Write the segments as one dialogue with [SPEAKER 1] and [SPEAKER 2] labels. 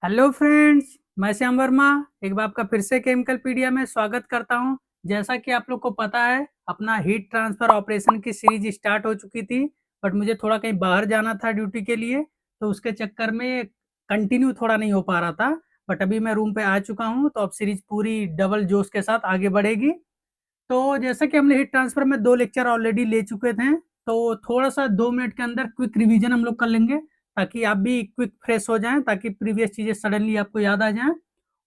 [SPEAKER 1] Hello friends, मैं श्याम वर्मा एक बार आपका फिर से केमिकल पीडिया में स्वागत करता हूं। जैसा कि आप लोग को पता है, अपना हीट ट्रांसफर ऑपरेशन की सीरीज स्टार्ट हो चुकी थी। बट मुझे थोड़ा कहीं बाहर जाना था ड्यूटी के लिए, तो उसके चक्कर में कंटिन्यू थोड़ा नहीं हो पा रहा था। बट अभी मैं रूम पे आ चुका हूं, तो अब सीरीज पूरी डबल जोश के साथ आगे बढ़ेगी। तो जैसा कि हमने हीट ट्रांसफर में 2 लेक्चर ऑलरेडी ले चुके थे, तो थोड़ा-सा 2 मिनट के अंदर क्विक रिवीजन हम लोग कर लेंगे, ताकि आप भी क्विक फ्रेश हो जाएँ, ताकि प्रीवियस चीज़ें सडनली आपको याद आ जाएँ।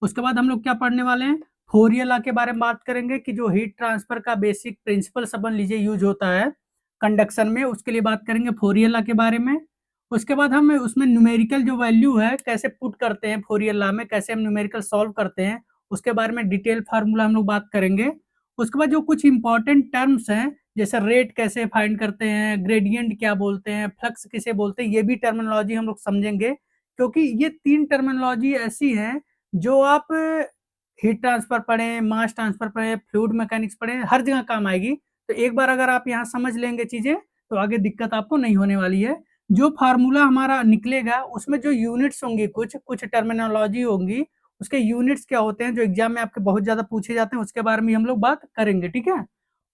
[SPEAKER 1] उसके बाद हम लोग क्या पढ़ने वाले हैं, फोरियर लॉ के बारे में बात करेंगे कि जो हीट ट्रांसफर का बेसिक प्रिंसिपल समझ लीजिए यूज़ होता है कंडक्शन में, उसके लिए बात करेंगे फोरियर लॉ के बारे में। उसके बाद हम उसमें न्यूमेरिकल जो वैल्यू है, कैसे पुट करते हैं फोरियर लॉ में, कैसे हम न्यूमेरिकल सॉल्व करते हैं, उसके बारे में डिटेल फार्मूला हम लोग बात करेंगे। उसके बाद जो कुछ इंपॉर्टेंट टर्म्स हैं, जैसे रेट कैसे फाइंड करते हैं, ग्रेडियंट क्या बोलते हैं, फ्लक्स किसे बोलते हैं, ये भी टर्मिनोलॉजी हम लोग समझेंगे, क्योंकि ये 3 टर्मिनोलॉजी ऐसी हैं जो आप हीट ट्रांसफर पढ़ें, मास ट्रांसफर पढ़ें, फ्लूइड मैकेनिक्स पढ़ें, हर जगह काम आएगी। तो एक बार अगर आप यहाँ समझ लेंगे चीज़ें, तो आगे दिक्कत आपको नहीं होने वाली है। जो फार्मूला हमारा निकलेगा, उसमें जो यूनिट्स होंगी, कुछ कुछ टर्मिनोलॉजी होंगी, उसके यूनिट्स क्या होते हैं, जो एग्जाम में आपके बहुत ज़्यादा पूछे जाते हैं, उसके बारे में हम लोग बात करेंगे, ठीक है?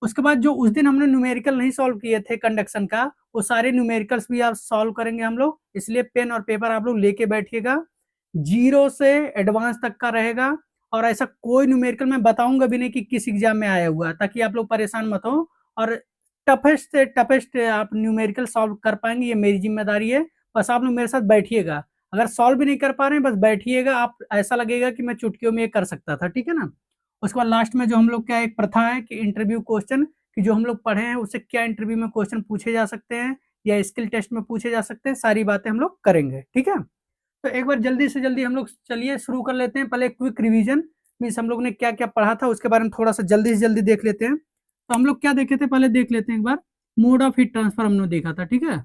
[SPEAKER 1] उसके बाद जो उस दिन हमने न्यूमेरिकल नहीं सॉल्व किए थे कंडक्शन का, वो सारे न्यूमेरिकल्स भी आप सॉल्व करेंगे हम लोग, इसलिए पेन और पेपर आप लोग लेके बैठिएगा। जीरो से एडवांस तक का रहेगा, और ऐसा कोई न्यूमेरिकल मैं बताऊंगा भी नहीं कि किस एग्जाम में आया हुआ है, ताकि आप लोग परेशान मत हो। और टफेस्ट से टफेस्ट आप न्यूमेरिकल सॉल्व कर पाएंगे, ये मेरी जिम्मेदारी है। बस आप लोग मेरे साथ बैठिएगा। अगर सॉल्व भी नहीं कर पा रहे हैं, बस बैठिएगा, आप ऐसा लगेगा कि मैं चुटकियों में ये कर सकता था, ठीक है ना? उसके बाद लास्ट में जो हम लोग क्या एक प्रथा है कि इंटरव्यू क्वेश्चन, कि जो हम लोग पढ़े हैं उससे क्या इंटरव्यू में क्वेश्चन पूछे जा सकते हैं या स्किल टेस्ट में पूछे जा सकते हैं, सारी बातें हम लोग करेंगे, ठीक है? तो एक बार जल्दी से जल्दी हम लोग चलिए शुरू कर लेते हैं। पहले क्विक रिवीजन मीन्स हम लोग ने क्या क्या पढ़ा था, उसके बारे में थोड़ा सा जल्दी से जल्दी देख लेते हैं। तो हम लोग क्या देखे थे, पहले देख लेते हैं एक बार। मोड ऑफ हीट ट्रांसफर हमने देखा था, ठीक है?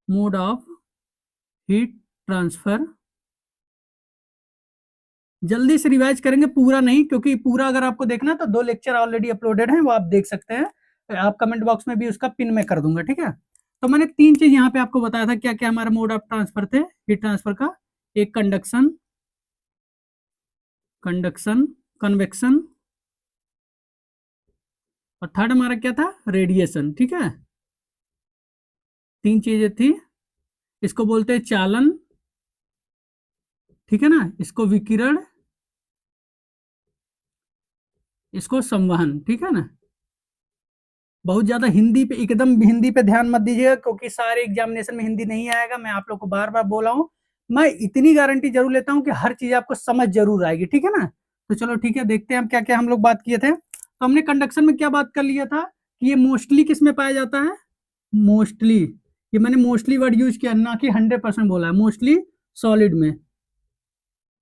[SPEAKER 1] मोड ऑफ हीट ट्रांसफर जल्दी से रिवाइज करेंगे, पूरा नहीं, क्योंकि पूरा अगर आपको देखना है तो 2 लेक्चर ऑलरेडी अपलोडेड हैं, वो आप देख सकते हैं। आप कमेंट बॉक्स में भी उसका पिन में कर दूंगा, ठीक है? तो मैंने 3 चीज यहाँ पे आपको बताया था, क्या क्या हमारा मोड ऑफ ट्रांसफर थे हीट ट्रांसफर का। एक कंडक्शन, कंडक्शन, कन्वेक्शन, और थर्ड हमारा क्या था, रेडिएशन, ठीक है? 3 चीजें थी। इसको बोलते हैं चालन, ठीक है ना? इसको विकिरण, इसको संवहन, ठीक है ना? बहुत ज्यादा हिंदी पे, एकदम हिंदी पे ध्यान मत दीजिएगा, क्योंकि सारे एग्जामिनेशन में हिंदी नहीं आएगा। मैं आप लोग को बार बार बोला हूँ, मैं इतनी गारंटी जरूर लेता हूँ कि हर चीज आपको समझ जरूर आएगी, ठीक है ना? तो चलो ठीक है, देखते हैं हम क्या क्या हम लोग बात किए थे। तो हमने कंडक्शन में क्या बात कर लिया था कि ये मोस्टली किस में पाया जाता है, मोस्टली, ये मैंने मोस्टली वर्ड यूज किया, ना कि 100% बोला है, मोस्टली सॉलिड में,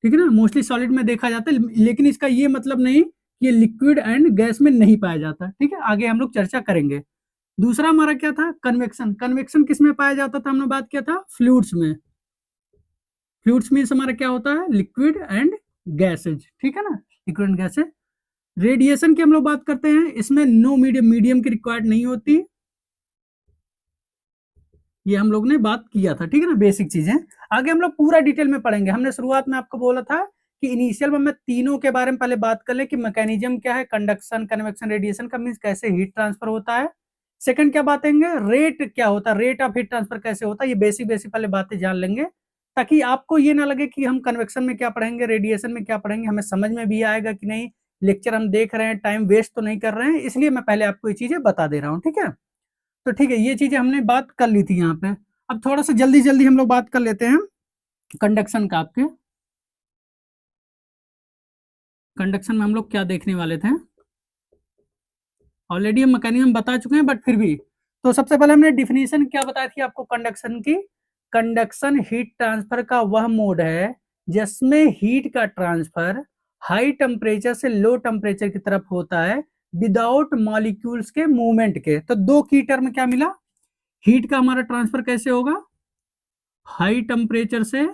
[SPEAKER 1] ठीक है ना? मोस्टली सॉलिड में देखा जाता है, लेकिन इसका ये मतलब नहीं कि ये लिक्विड एंड गैस में नहीं पाया जाता, ठीक है? आगे हम लोग चर्चा करेंगे। दूसरा हमारा क्या था, कन्वेक्शन। कन्वेक्शन किस में पाया जाता था, हमने बात किया था फ्लूइड्स में। फ्लूइड्स मीन्स हमारा क्या होता है, लिक्विड एंड गैसेज, ठीक है ना? Liquid and gases. रेडिएशन की हम लोग बात करते हैं, इसमें नो मीडियम, मीडियम की रिक्वायर्ड नहीं होती, ये हम लोग ने बात किया था, ठीक है ना? बेसिक चीजें। आगे हम लोग पूरा डिटेल में पढ़ेंगे। हमने शुरुआत में आपको बोला था कि इनिशियल में मैं तीनों के बारे में पहले बात कर ले, कि मैकेनिज्म क्या है, कंडक्शन, कन्वेक्शन, रेडिएशन का, मीन्स कैसे हीट ट्रांसफर होता है। सेकंड क्या बातेंगे, रेट क्या होता है, रेट ऑफ हीट ट्रांसफर कैसे होता है, ये बेसिक बेसिक पहले बातें जान लेंगे, ताकि आपको ये ना लगे कि हम कन्वेक्शन में क्या पढ़ेंगे, रेडिएशन में क्या पढ़ेंगे, हमें समझ में भी आएगा कि नहीं, लेक्चर हम देख रहे हैं, टाइम वेस्ट तो नहीं कर रहे हैं, इसलिए मैं पहले आपको ये चीजें बता दे रहा हूँ, ठीक है? तो ठीक है, ये चीजें हमने बात कर ली थी यहाँ पे। अब थोड़ा सा जल्दी जल्दी हम लोग बात कर लेते हैं कंडक्शन का। आपके कंडक्शन में हम लोग क्या देखने वाले थे, ऑलरेडी हम मैकेनिज्म बता चुके हैं, बट फिर भी। तो सबसे पहले हमने डिफिनीशन क्या बताई थी आपको कंडक्शन की। कंडक्शन हीट ट्रांसफर का वह मोड है जिसमें हीट का ट्रांसफर हाई टेम्परेचर से लो टेम्परेचर की तरफ होता है, विदाउट मॉलिक्यूल्स के मूवमेंट के। तो दो की टर्म क्या मिला, हीट का हमारा ट्रांसफर कैसे होगा, हाई टेम्परेचर से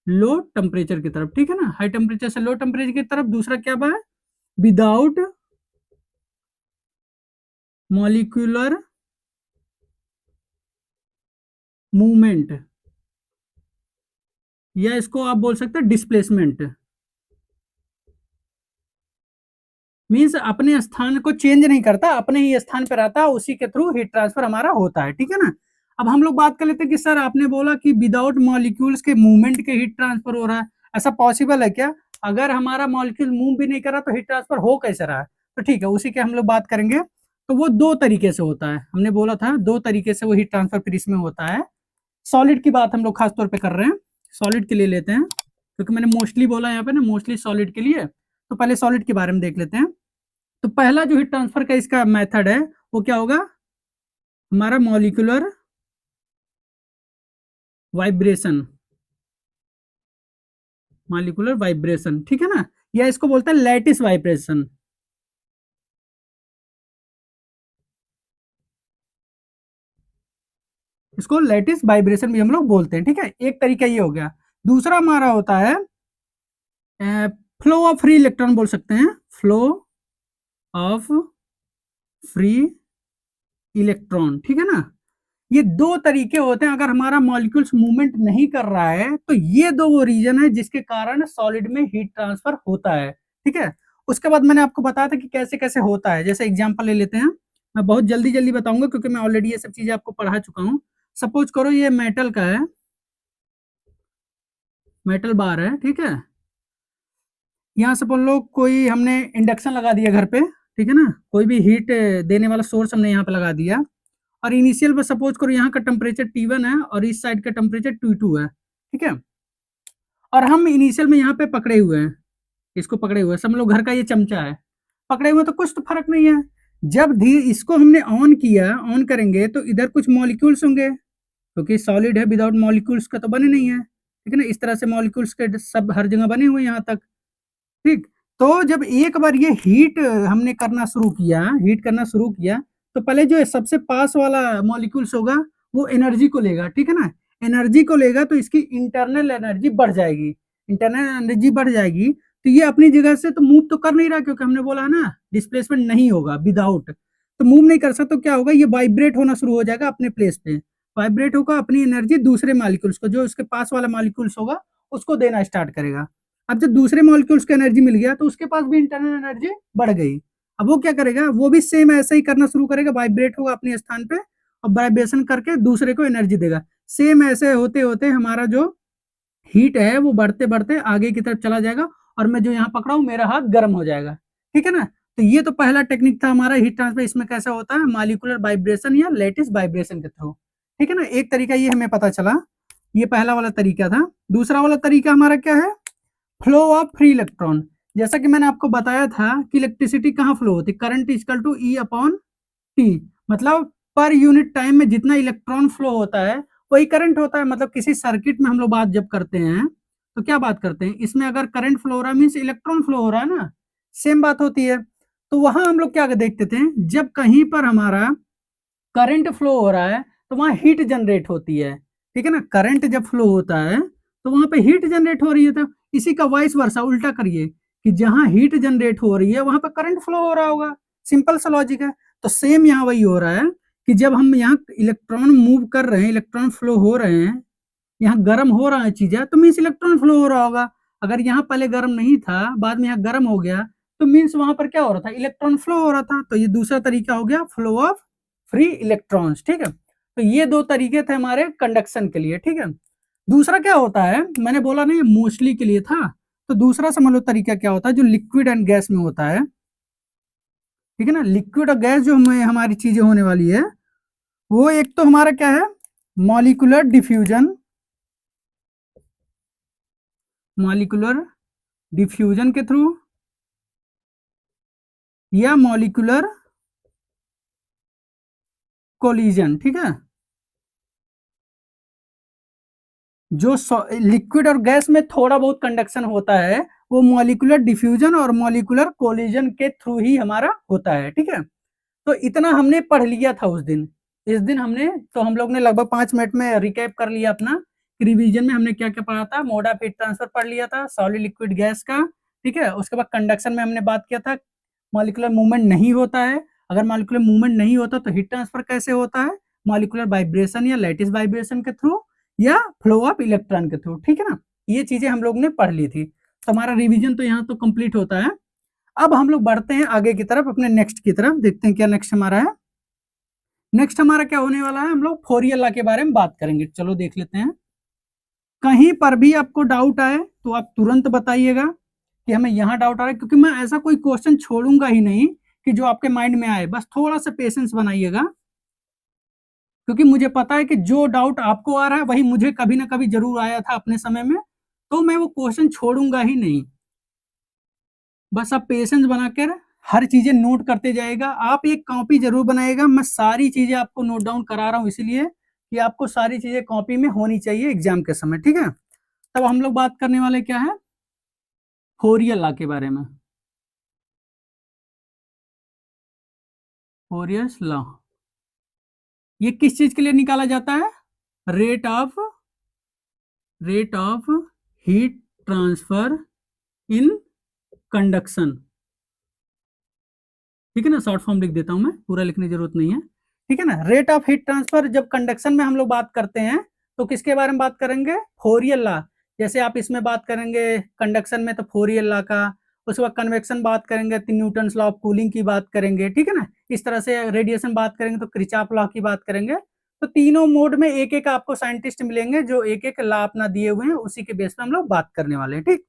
[SPEAKER 1] लो टेम्परेचर की तरफ, ठीक है ना? हाई टेम्परेचर से लो टेम्परेचर की तरफ। दूसरा क्या है, विदाउट मॉलिक्यूलर मूवमेंट, या इसको आप बोल सकते हैं डिस्प्लेसमेंट। मीन्स अपने स्थान को चेंज नहीं करता, अपने ही स्थान पे रहता है, उसी के थ्रू हीट ट्रांसफर हमारा होता है, ठीक है ना। अब हम लोग बात कर लेते हैं कि सर आपने बोला कि विदाउट मॉलिक्यूल्स के मूवमेंट के हीट ट्रांसफर हो रहा है, ऐसा पॉसिबल है क्या? अगर हमारा मॉलिक्यूल मूव भी नहीं कर रहा तो हीट ट्रांसफर हो कैसे रहा है? तो ठीक है, उसी के हम लोग बात करेंगे। तो वो दो तरीके से होता है, हमने बोला था दो तरीके से वो हीट ट्रांसफर फिर इसमें होता है। सॉलिड की बात हम लोग खास तौर पे कर रहे हैं, सॉलिड के लिए लेते हैं, क्योंकि मैंने मोस्टली बोला यहाँ पे ना, मोस्टली सॉलिड के लिए। तो पहले सॉलिड के बारे में देख लेते हैं। तो पहला जो हीट ट्रांसफर का इसका मेथड है वो क्या होगा? हमारा मॉलिक्यूलर वाइब्रेशन, मॉलिक्यूलर वाइब्रेशन, ठीक है ना, या इसको बोलते हैं लैटिस वाइब्रेशन। इसको लैटिस वाइब्रेशन भी हम लोग बोलते हैं, ठीक है। एक तरीका ये हो गया। दूसरा हमारा होता है फ्लो ऑफ फ्री इलेक्ट्रॉन, बोल सकते हैं फ्लो ऑफ फ्री इलेक्ट्रॉन, ठीक है ना। ये दो तरीके होते हैं, अगर हमारा मॉलिक्यूल्स मूवमेंट नहीं कर रहा है तो ये दो वो रीजन है जिसके कारण सॉलिड में हीट ट्रांसफर होता है, ठीक है। उसके बाद मैंने आपको बताया था कि कैसे कैसे होता है, जैसे एग्जांपल ले लेते हैं। मैं बहुत जल्दी जल्दी बताऊंगा क्योंकि मैं ऑलरेडी ये सब चीजें आपको पढ़ा चुका हूँ। सपोज करो ये मेटल का है, मेटल बार है, ठीक है। यहाँ से बोल लो कोई हमने इंडक्शन लगा दिया घर पे, ठीक है ना, कोई भी हीट देने वाला सोर्स हमने यहाँ पे लगा दिया, और इनिशियल में सपोज करो यहाँ का टेम्परेचर T1 है और इस साइड का टेम्परेचर T2 है, ठीक है। और हम इनिशियल में यहाँ पे पकड़े हुए हैं, इसको पकड़े हुए हैं, सब लोग घर का ये चमचा है, पकड़े हुए तो कुछ तो फर्क नहीं है। जब धी इसको हमने ऑन किया, ऑन करेंगे तो इधर कुछ मॉलिक्यूल्स होंगे, क्योंकि सॉलिड है, विदाउट मॉलिक्यूल्स का तो बने नहीं है, ठीक है ना। इस तरह से मॉलिक्यूल्स के सब हर जगह बने हुए यहाँ तक, ठीक। तो जब एक बार ये हीट हमने करना शुरू किया, हीट करना शुरू किया, तो पहले जो सबसे पास वाला मॉलिक्यूल्स होगा वो एनर्जी को लेगा, ठीक है ना। एनर्जी को लेगा तो इसकी इंटरनल एनर्जी बढ़ जाएगी, इंटरनल एनर्जी बढ़ जाएगी तो ये अपनी जगह से तो मूव तो कर नहीं रहा, क्योंकि हमने बोला है ना डिस्प्लेसमेंट नहीं होगा विदाउट, तो मूव नहीं कर सकता। तो क्या होगा, ये वाइब्रेट होना शुरू हो जाएगा अपने प्लेस पे, वाइब्रेट होगा, अपनी एनर्जी दूसरे मॉलिक्यूल्स को, जो उसके पास वाला मॉलिक्यूल्स होगा उसको देना स्टार्ट करेगा। अब जब दूसरे मॉलिक्यूल्स को एनर्जी मिल गया तो उसके पास भी इंटरनल एनर्जी बढ़ गई। अब वो क्या करेगा, वो भी सेम ऐसे ही करना शुरू करेगा, वाइब्रेट होगा अपने स्थान पे और वाइब्रेशन करके दूसरे को एनर्जी देगा। सेम ऐसे होते होते हमारा जो हीट है वो बढ़ते बढ़ते आगे की तरफ चला जाएगा, और मैं जो यहाँ पकड़ा हूँ मेरा हाथ गर्म हो जाएगा, ठीक है ना। तो ये तो पहला टेक्निक था हमारा हीट ट्रांसफर। इसमें कैसा होता है, मॉलिक्यूलर वाइब्रेशन या लेटिस वाइब्रेशन के थ्रू, ठीक है ना। एक तरीका ये हमें पता चला, ये पहला वाला तरीका था। दूसरा वाला तरीका हमारा क्या है, फ्लो ऑफ फ्री इलेक्ट्रॉन। जैसा कि मैंने आपको बताया था कि इलेक्ट्रिसिटी कहाँ फ्लो होती है, current equal to E upon T, मतलब पर यूनिट टाइम में जितना इलेक्ट्रॉन फ्लो होता है वही करंट होता है। मतलब किसी सर्किट में हम लोग बात जब करते हैं तो क्या बात करते हैं, इसमें अगर करंट फ्लो हो रहा है मीन्स इलेक्ट्रॉन फ्लो हो रहा है ना, सेम बात होती है। तो वहां हम लोग क्या देखते थे, जब कहीं पर हमारा करंट फ्लो हो रहा है तो वहां हीट जनरेट होती है, ठीक है ना। करंट जब फ्लो होता है तो वहां पे हीट जनरेट हो रही है, तो इसी का वाइस वर्सा उल्टा करिए कि जहां हीट जनरेट हो रही है वहां पर करंट फ्लो हो रहा होगा, सिंपल सा लॉजिक है। तो सेम यहाँ वही हो रहा है कि जब हम यहाँ इलेक्ट्रॉन मूव कर रहे हैं, इलेक्ट्रॉन फ्लो हो रहे हैं, यहाँ गर्म हो रहा है चीजें, तो मीन्स इलेक्ट्रॉन फ्लो हो रहा होगा। अगर यहाँ पहले गर्म नहीं था, बाद में यहाँ गर्म हो गया, तो मीन्स वहां पर क्या हो रहा था, इलेक्ट्रॉन फ्लो हो रहा था। तो ये दूसरा तरीका हो गया फ्लो ऑफ फ्री इलेक्ट्रॉन्स, ठीक है। तो ये दो तरीके थे हमारे कंडक्शन के लिए, ठीक है। दूसरा क्या होता है, मैंने बोला नहीं मोस्टली के लिए था, तो दूसरा समझ लो तरीका क्या होता है जो लिक्विड एंड गैस में होता है, ठीक है ना। लिक्विड और गैस जो हमें हमारी चीजें होने वाली है, वो एक तो हमारा क्या है, मॉलिक्यूलर डिफ्यूजन, मॉलिक्यूलर डिफ्यूजन के थ्रू या मॉलिक्यूलर कोलिजन, ठीक है। जो लिक्विड और गैस में थोड़ा बहुत कंडक्शन होता है वो मॉलिक्यूलर डिफ्यूजन और मॉलिक्यूलर कोलिजन के थ्रू ही हमारा होता है, ठीक है। तो इतना हमने पढ़ लिया था उस दिन, इस दिन हमने, तो हम लोग ने लगभग 5 मिनट में रिकैप कर लिया अपना रिवीजन में हमने क्या क्या पढ़ा था। मोड ऑफ हीट ट्रांसफर पढ़ लिया था, सॉलिड लिक्विड गैस का, ठीक है। उसके बाद कंडक्शन में हमने बात किया था मॉलिक्यूलर मूवमेंट नहीं होता है, अगर मॉलिक्यूलर मूवमेंट नहीं होता तो हीट ट्रांसफर कैसे होता है, मॉलिक्यूलर वाइब्रेशन या लैटिस वाइब्रेशन के थ्रू या फ्लो ऑफ इलेक्ट्रॉन के थ्रू, ठीक है ना। ये चीजें हम लोग ने पढ़ ली थी, तो हमारा रिवीजन तो यहाँ तो कंप्लीट होता है। अब हम लोग बढ़ते हैं आगे की तरफ, अपने नेक्स्ट की तरफ, देखते हैं क्या नेक्स्ट हमारा है। नेक्स्ट हमारा क्या होने वाला है, हम लोग फोरियर लॉ के बारे में बात करेंगे। चलो देख लेते हैं। कहीं पर भी आपको डाउट आए तो आप तुरंत बताइएगा कि हमें यहाँ डाउट आ रहा है, क्योंकि मैं ऐसा कोई क्वेश्चन छोड़ूंगा ही नहीं कि जो आपके माइंड में आए। बस थोड़ा सा पेशेंस बनाइएगा, क्योंकि मुझे पता है कि जो डाउट आपको आ रहा है वही मुझे कभी ना कभी जरूर आया था अपने समय में, तो मैं वो क्वेश्चन छोड़ूंगा ही नहीं। बस आप पेशेंस बनाकर हर चीजें नोट करते जाएगा। आप एक कॉपी जरूर बनाएगा, मैं सारी चीजें आपको नोट डाउन करा रहा हूं इसलिए कि आपको सारी चीजें कॉपी में होनी चाहिए एग्जाम के समय, ठीक है। तब हम लोग बात करने वाले क्या है, फोरियर लॉ के बारे में। फोरियर्स लॉ ये किस चीज के लिए निकाला जाता है, rate of heat transfer in conduction, ठीक है ना। शॉर्ट फॉर्म लिख देता हूं मैं, पूरा लिखने की जरूरत नहीं है, ठीक है ना। रेट ऑफ हीट ट्रांसफर जब कंडक्शन में हम लोग बात करते हैं तो किसके बारे में बात करेंगे, फोरियर लॉ। जैसे आप इसमें बात करेंगे कंडक्शन में तो फोरियर लॉ का, उसके बाद कन्वेक्शन बात करेंगे तो न्यूटन्स लॉ ऑफ कूलिंग की बात करेंगे, ठीक है ना। इस तरह से रेडिएशन बात करेंगे तो किरचॉफ लॉ की बात करेंगे। तो तीनों मोड में एक एक आपको साइंटिस्ट मिलेंगे जो एक एक लॉ अपना दिए हुए हैं, उसी के बेस पे हम लोग बात करने वाले हैं, ठीक।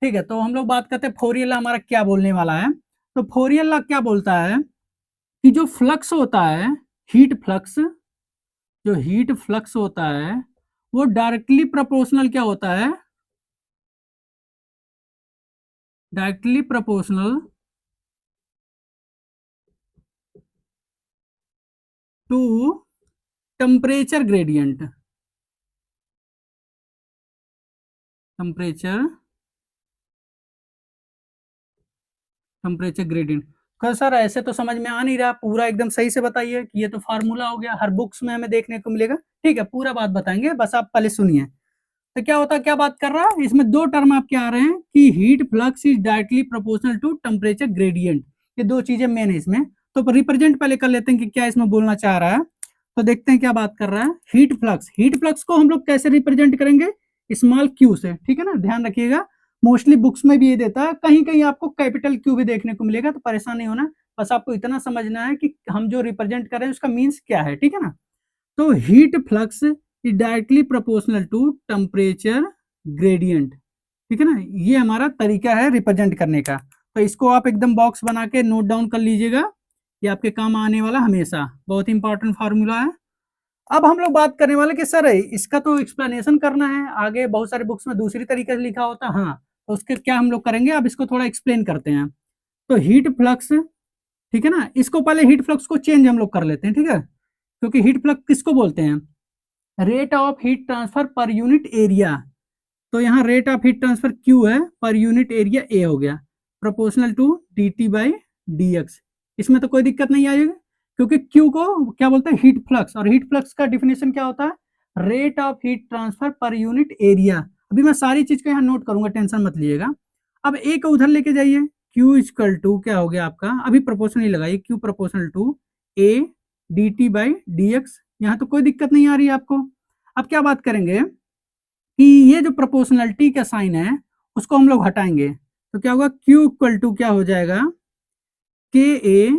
[SPEAKER 1] ठीक है, तो हम लोग बात करते हैं फोरियर लॉ हमारा क्या बोलने वाला है। तो फोरियर लॉ क्या बोलता है कि जो फ्लक्स होता है, हीट फ्लक्स, जो हीट फ्लक्स होता है वो डायरेक्टली प्रोपोर्शनल क्या होता है, directly proportional to temperature gradient, temperature temperature gradient. कल सर ऐसे तो समझ में आ नहीं रहा, पूरा एकदम सही से बताइए कि ये तो फार्मूला हो गया, हर बुक्स में हमें देखने को मिलेगा। ठीक है, पूरा बात बताएंगे, बस आप पहले सुनिए। तो क्या होता है, क्या बात कर रहा है, इसमें दो टर्म आपके आ रहे हैं कि heat flux is directly proportional to temperature gradient. ये दो चीजें मेन है इसमें। तो रिप्रेजेंट पहले कर लेते हैं कि क्या इसमें बोलना चाह रहा है। तो देखते हैं क्या बात कर रहा है। हीट फ्लक्स, हीट फ्लक्स को हम लोग कैसे रिप्रेजेंट करेंगे, स्मॉल क्यू से, ठीक है ना, ध्यान रखिएगा। मोस्टली बुक्स में भी ये देता है, कहीं कहीं आपको कैपिटल क्यू भी देखने को मिलेगा, तो परेशान नहीं होना। बस आपको इतना समझना है कि हम जो रिप्रेजेंट कर रहे हैं उसका मीन्स क्या है, ठीक है ना। तो heat flux is directly proportional to temperature gradient, ठीक है ना। ये हमारा तरीका है रिप्रेजेंट करने का। तो इसको आप एकदम बॉक्स बना के नोट डाउन कर लीजिएगा, ये आपके काम आने वाला हमेशा, बहुत इंपॉर्टेंट फार्मूला है। अब हम लोग बात करने वाले कि सर इसका तो एक्सप्लेनेशन करना है, आगे बहुत सारे बुक्स में दूसरी तरीके से लिखा होता है, हाँ, तो उसके क्या हम लोग करेंगे, अब इसको थोड़ा एक्सप्लेन करते हैं। तो हीट फ्लक्स, ठीक है ना, इसको पहले हीट फ्लक्स को चेंज हम लोग कर लेते हैं, ठीक है। क्योंकि हीट फ्लक्स किसको बोलते हैं, rate of heat transfer per unit area. तो यहाँ rate of heat transfer Q है, पर यूनिट एरिया ए हो गया, proportional to D T by D X. इसमें तो कोई दिक्कत नहीं आएगी, क्योंकि क्यू को क्या बोलते हैं, हीट फ्लक्स, और हीट फ्लक्स का डिफिनेशन क्या होता है, rate of heat transfer per unit area. अभी मैं सारी चीज को यहाँ नोट करूंगा, टेंशन मत लीजिएगा। अब ए को उधर लेके जाइए, क्यू इजकल टू क्या हो गया आपका, अभी प्रोपोर्शनल ही लगाइए, Q proportional to A D T by D X. यहाँ तो कोई दिक्कत नहीं आ रही है आपको। अब क्या बात करेंगे कि ये जो प्रोपोर्शनलिटी का साइन है उसको हम लोग हटाएंगे, तो क्या होगा, Q इक्वल टू क्या हो जाएगा, के ए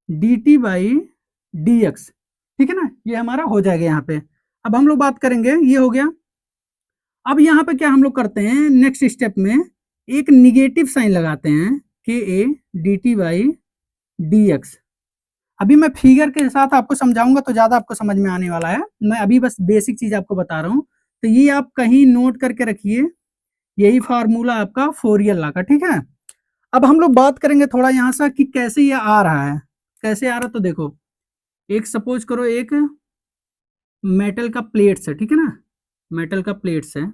[SPEAKER 1] D T by D x, ठीक है ना, ये हमारा हो जाएगा यहाँ पे। अब हम लोग बात करेंगे, ये हो गया। अब यहाँ पे क्या हम लोग करते हैं, नेक्स्ट स्टेप में एक निगेटिव साइन लगाते हैं, के ए D T by D x. अभी मैं फिगर के साथ आपको समझाऊंगा तो ज्यादा आपको समझ में आने वाला है, मैं अभी बस बेसिक चीज आपको बता रहा हूँ। तो ये आप कहीं नोट करके रखिए, यही फार्मूला आपका फोरियर लॉ का, ठीक है। अब हम लोग बात करेंगे थोड़ा यहाँ से कि कैसे ये आ रहा है, कैसे आ रहा है। तो देखो, एक सपोज करो एक मेटल का प्लेट्स है, ठीक है ना, मेटल का प्लेट्स है,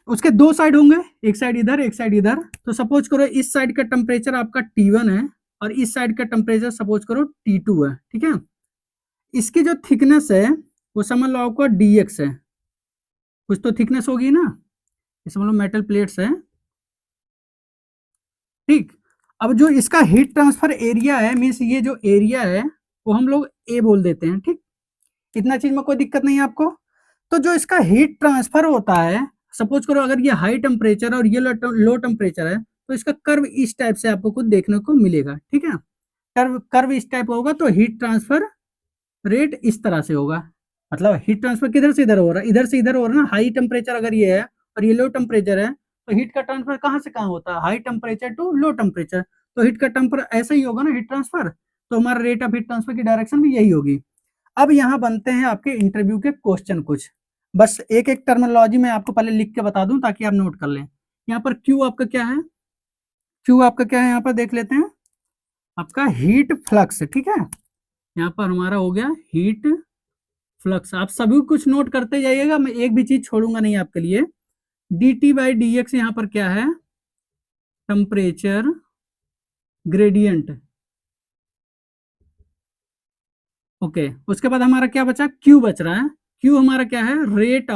[SPEAKER 1] उसके दो साइड होंगे, एक साइड इधर एक साइड इधर। तो सपोज करो इस साइड का टेम्परेचर आपका T1 है और इस साइड का टेम्परेचर सपोज करो T2 है, ठीक है। इसकी जो थिकनेस है वो समझ लो आपका dx है, कुछ तो थिकनेस होगी ना, ये समझ लो मेटल प्लेट्स है, ठीक। अब जो इसका हीट ट्रांसफर एरिया है, मीन्स ये जो एरिया है वो हम लोग ए बोल देते हैं, ठीक। इतना चीज में कोई दिक्कत नहीं है आपको। तो जो इसका हीट ट्रांसफर होता है, सपोज करो अगर ये हाई टेम्परेचर और ये लो टेम्परेचर है, तो इसका कर्व इस टाइप से आपको कुछ देखने को मिलेगा, ठीक है। कर्व कर्व इस टाइप होगा, तो हीट ट्रांसफर रेट इस तरह से होगा। मतलब हीट ट्रांसफर किधर से इधर हो रहा है, इधर से इधर हो रहा है ना। हाई टेम्परेचर अगर ये है और ये लो टेम्परेचर है, तो हीट का ट्रांसफर कहाँ से कहाँ होता है, high temperature to low temperature. तो हीट का टेम्परेचर ऐसा ही होगा ना, हीट ट्रांसफर। तो हमारा रेट ऑफ हीट ट्रांसफर की डायरेक्शन भी यही होगी। अब यहाँ बनते हैं आपके इंटरव्यू के क्वेश्चन कुछ। बस एक एक टर्मिनोलॉजी मैं आपको पहले लिख के बता दूं ताकि आप नोट कर लें। यहाँ पर क्यू आपका क्या है, क्यू आपका क्या है, यहाँ पर देख लेते हैं। आपका हीट फ्लक्स, ठीक है। यहाँ पर हमारा हो गया हीट फ्लक्स। आप सभी कुछ नोट करते जाइएगा, मैं एक भी चीज छोड़ूंगा नहीं आपके लिए। D T by D X यहाँ पर क्या है, टेम्परेचर ग्रेडियंट। ओके, उसके बाद हमारा क्या बचा, क्यू बच रहा है। क्यू हमारा क्या है, रेट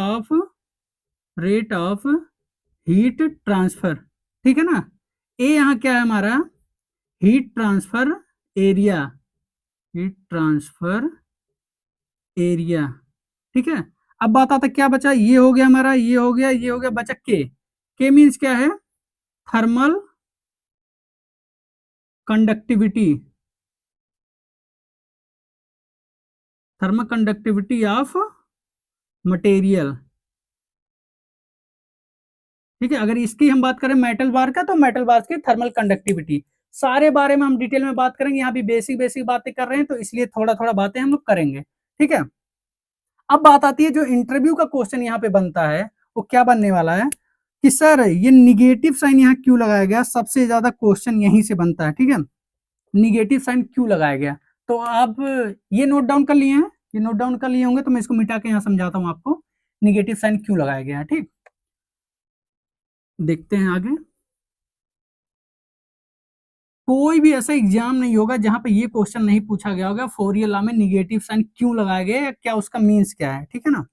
[SPEAKER 1] ऑफ हीट ट्रांसफर, ठीक है ना। ए यहाँ क्या है हमारा, heat transfer area, heat transfer area, ठीक है। अब बात आता क्या बचा, ये हो गया हमारा, ये हो गया, ये हो गया, बचा के मीन्स क्या है, thermal conductivity, thermal conductivity of material, ठीक है। अगर इसकी हम बात करें मेटल बार का, तो मेटल बार की थर्मल कंडक्टिविटी। सारे बारे में हम डिटेल में बात करेंगे, यहाँ भी बेसिक बेसिक बातें कर रहे हैं, तो इसलिए थोड़ा थोड़ा बातें हम लोग करेंगे, ठीक है। अब बात आती है जो इंटरव्यू का क्वेश्चन यहाँ पे बनता है, वो क्या बनने वाला है कि सर ये निगेटिव साइन यहाँ क्यों लगाया गया। सबसे ज्यादा क्वेश्चन यहीं से बनता है, ठीक है। निगेटिव साइन क्यों लगाया गया, तो आप ये नोट डाउन कर लिए हैं, ये नोट डाउन कर लिए होंगे, तो मैं इसको मिटा के यहाँ समझाता हूँ आपको निगेटिव साइन क्यों लगाया गया है, ठीक। देखते हैं आगे। कोई भी ऐसा एग्जाम नहीं होगा जहां पे ये क्वेश्चन नहीं पूछा गया होगा, फोरियर लॉ में निगेटिव साइन क्यों लगाया गया है, क्या उसका मीन्स क्या है, ठीक है ना।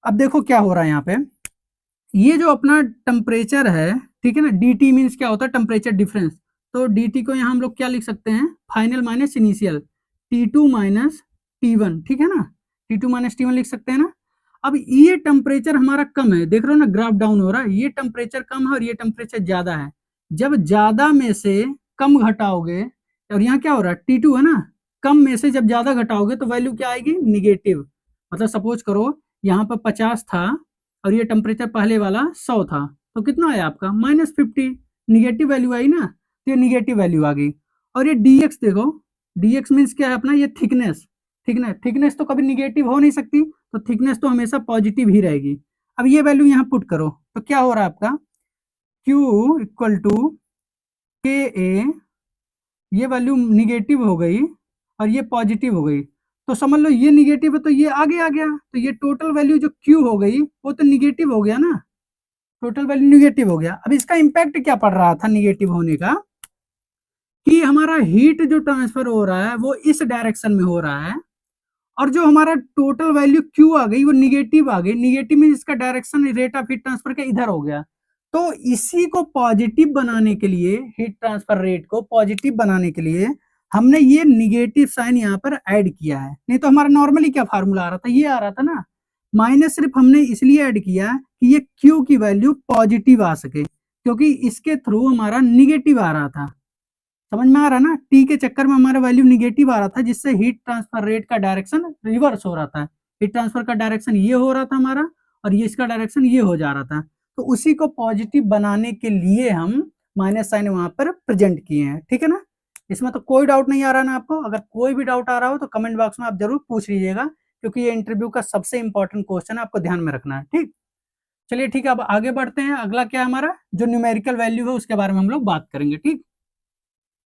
[SPEAKER 1] अब देखो क्या हो रहा है यहाँ पे, ये जो अपना टेम्परेचर है, ठीक है ना, डी टी मीन्स क्या होता है, टेम्परेचर डिफरेंस। तो डी टी को यहाँ हम लोग क्या लिख सकते हैं, final minus initial, T two minus T one, ठीक है ना। T two minus T one लिख सकते हैं ना। अब ये टेम्परेचर हमारा कम है, देख रहे हो ना ग्राफ डाउन हो रहा है, ये टेम्परेचर कम है और ये टेम्परेचर ज्यादा है। जब ज्यादा में से कम घटाओगे, और यहाँ क्या हो रहा है, टी टू है ना, कम में से जब ज्यादा घटाओगे तो वैल्यू क्या आएगी, निगेटिव। मतलब सपोज करो यहाँ पर 50 था और ये टेम्परेचर पहले वाला 100 था, तो कितना आया आपका, -50, निगेटिव वैल्यू आई ना, तो ये निगेटिव वैल्यू आ गई। और ये dx देखो, dx मीन्स क्या है अपना, ये थिकनेस, थिकनेस, थिकनेस तो कभी निगेटिव हो नहीं सकती, तो थिकनेस तो हमेशा पॉजिटिव ही रहेगी। अब ये वैल्यू यहाँ पुट करो, तो क्या हो रहा है आपका, Q इक्वल टू के ए, ये वैल्यू निगेटिव हो गई और ये पॉजिटिव हो गई, तो समझ लो ये निगेटिव है तो ये आगे आ गया, तो ये टोटल वैल्यू जो Q हो गई वो तो निगेटिव हो गया ना, टोटल वैल्यू निगेटिव हो गया। अब इसका इंपैक्ट क्या पड़ रहा था निगेटिव होने का, कि हमारा हीट जो ट्रांसफर हो रहा है वो इस डायरेक्शन में हो रहा है, और जो हमारा टोटल वैल्यू क्यू आ गई वो निगेटिव आ गई। निगेटिव में इसका direction rate of heat transfer का इधर हो गया। तो इसी को पॉजिटिव बनाने के लिए, हीट ट्रांसफर रेट को पॉजिटिव बनाने के लिए हमने ये निगेटिव साइन यहाँ पर ऐड किया है। नहीं तो हमारा नॉर्मली क्या फार्मूला आ रहा था, ये आ रहा था ना, माइनस सिर्फ हमने इसलिए ऐड किया कि ये क्यू की वैल्यू पॉजिटिव आ सके, क्योंकि इसके थ्रू हमारा निगेटिव आ रहा था। समझ में आ रहा है ना, टी के चक्कर में हमारा वैल्यू निगेटिव आ रहा था, जिससे हीट ट्रांसफर रेट का डायरेक्शन रिवर्स हो रहा था। हीट ट्रांसफर का डायरेक्शन ये हो रहा था हमारा, और ये इसका डायरेक्शन ये हो जा रहा था। तो उसी को पॉजिटिव बनाने के लिए हम माइनस साइन वहां पर प्रेजेंट किए हैं, ठीक है ना। इसमें तो कोई डाउट नहीं आ रहा ना आपको, अगर कोई भी डाउट आ रहा हो तो कमेंट बॉक्स में आप जरूर पूछ लीजिएगा, क्योंकि ये इंटरव्यू का सबसे इंपॉर्टेंट क्वेश्चन है, आपको ध्यान में रखना है, ठीक। चलिए ठीक है, अब आगे बढ़ते हैं। अगला क्या है हमारा, जो न्यूमेरिकल वैल्यू है उसके बारे में हम लोग बात करेंगे, ठीक।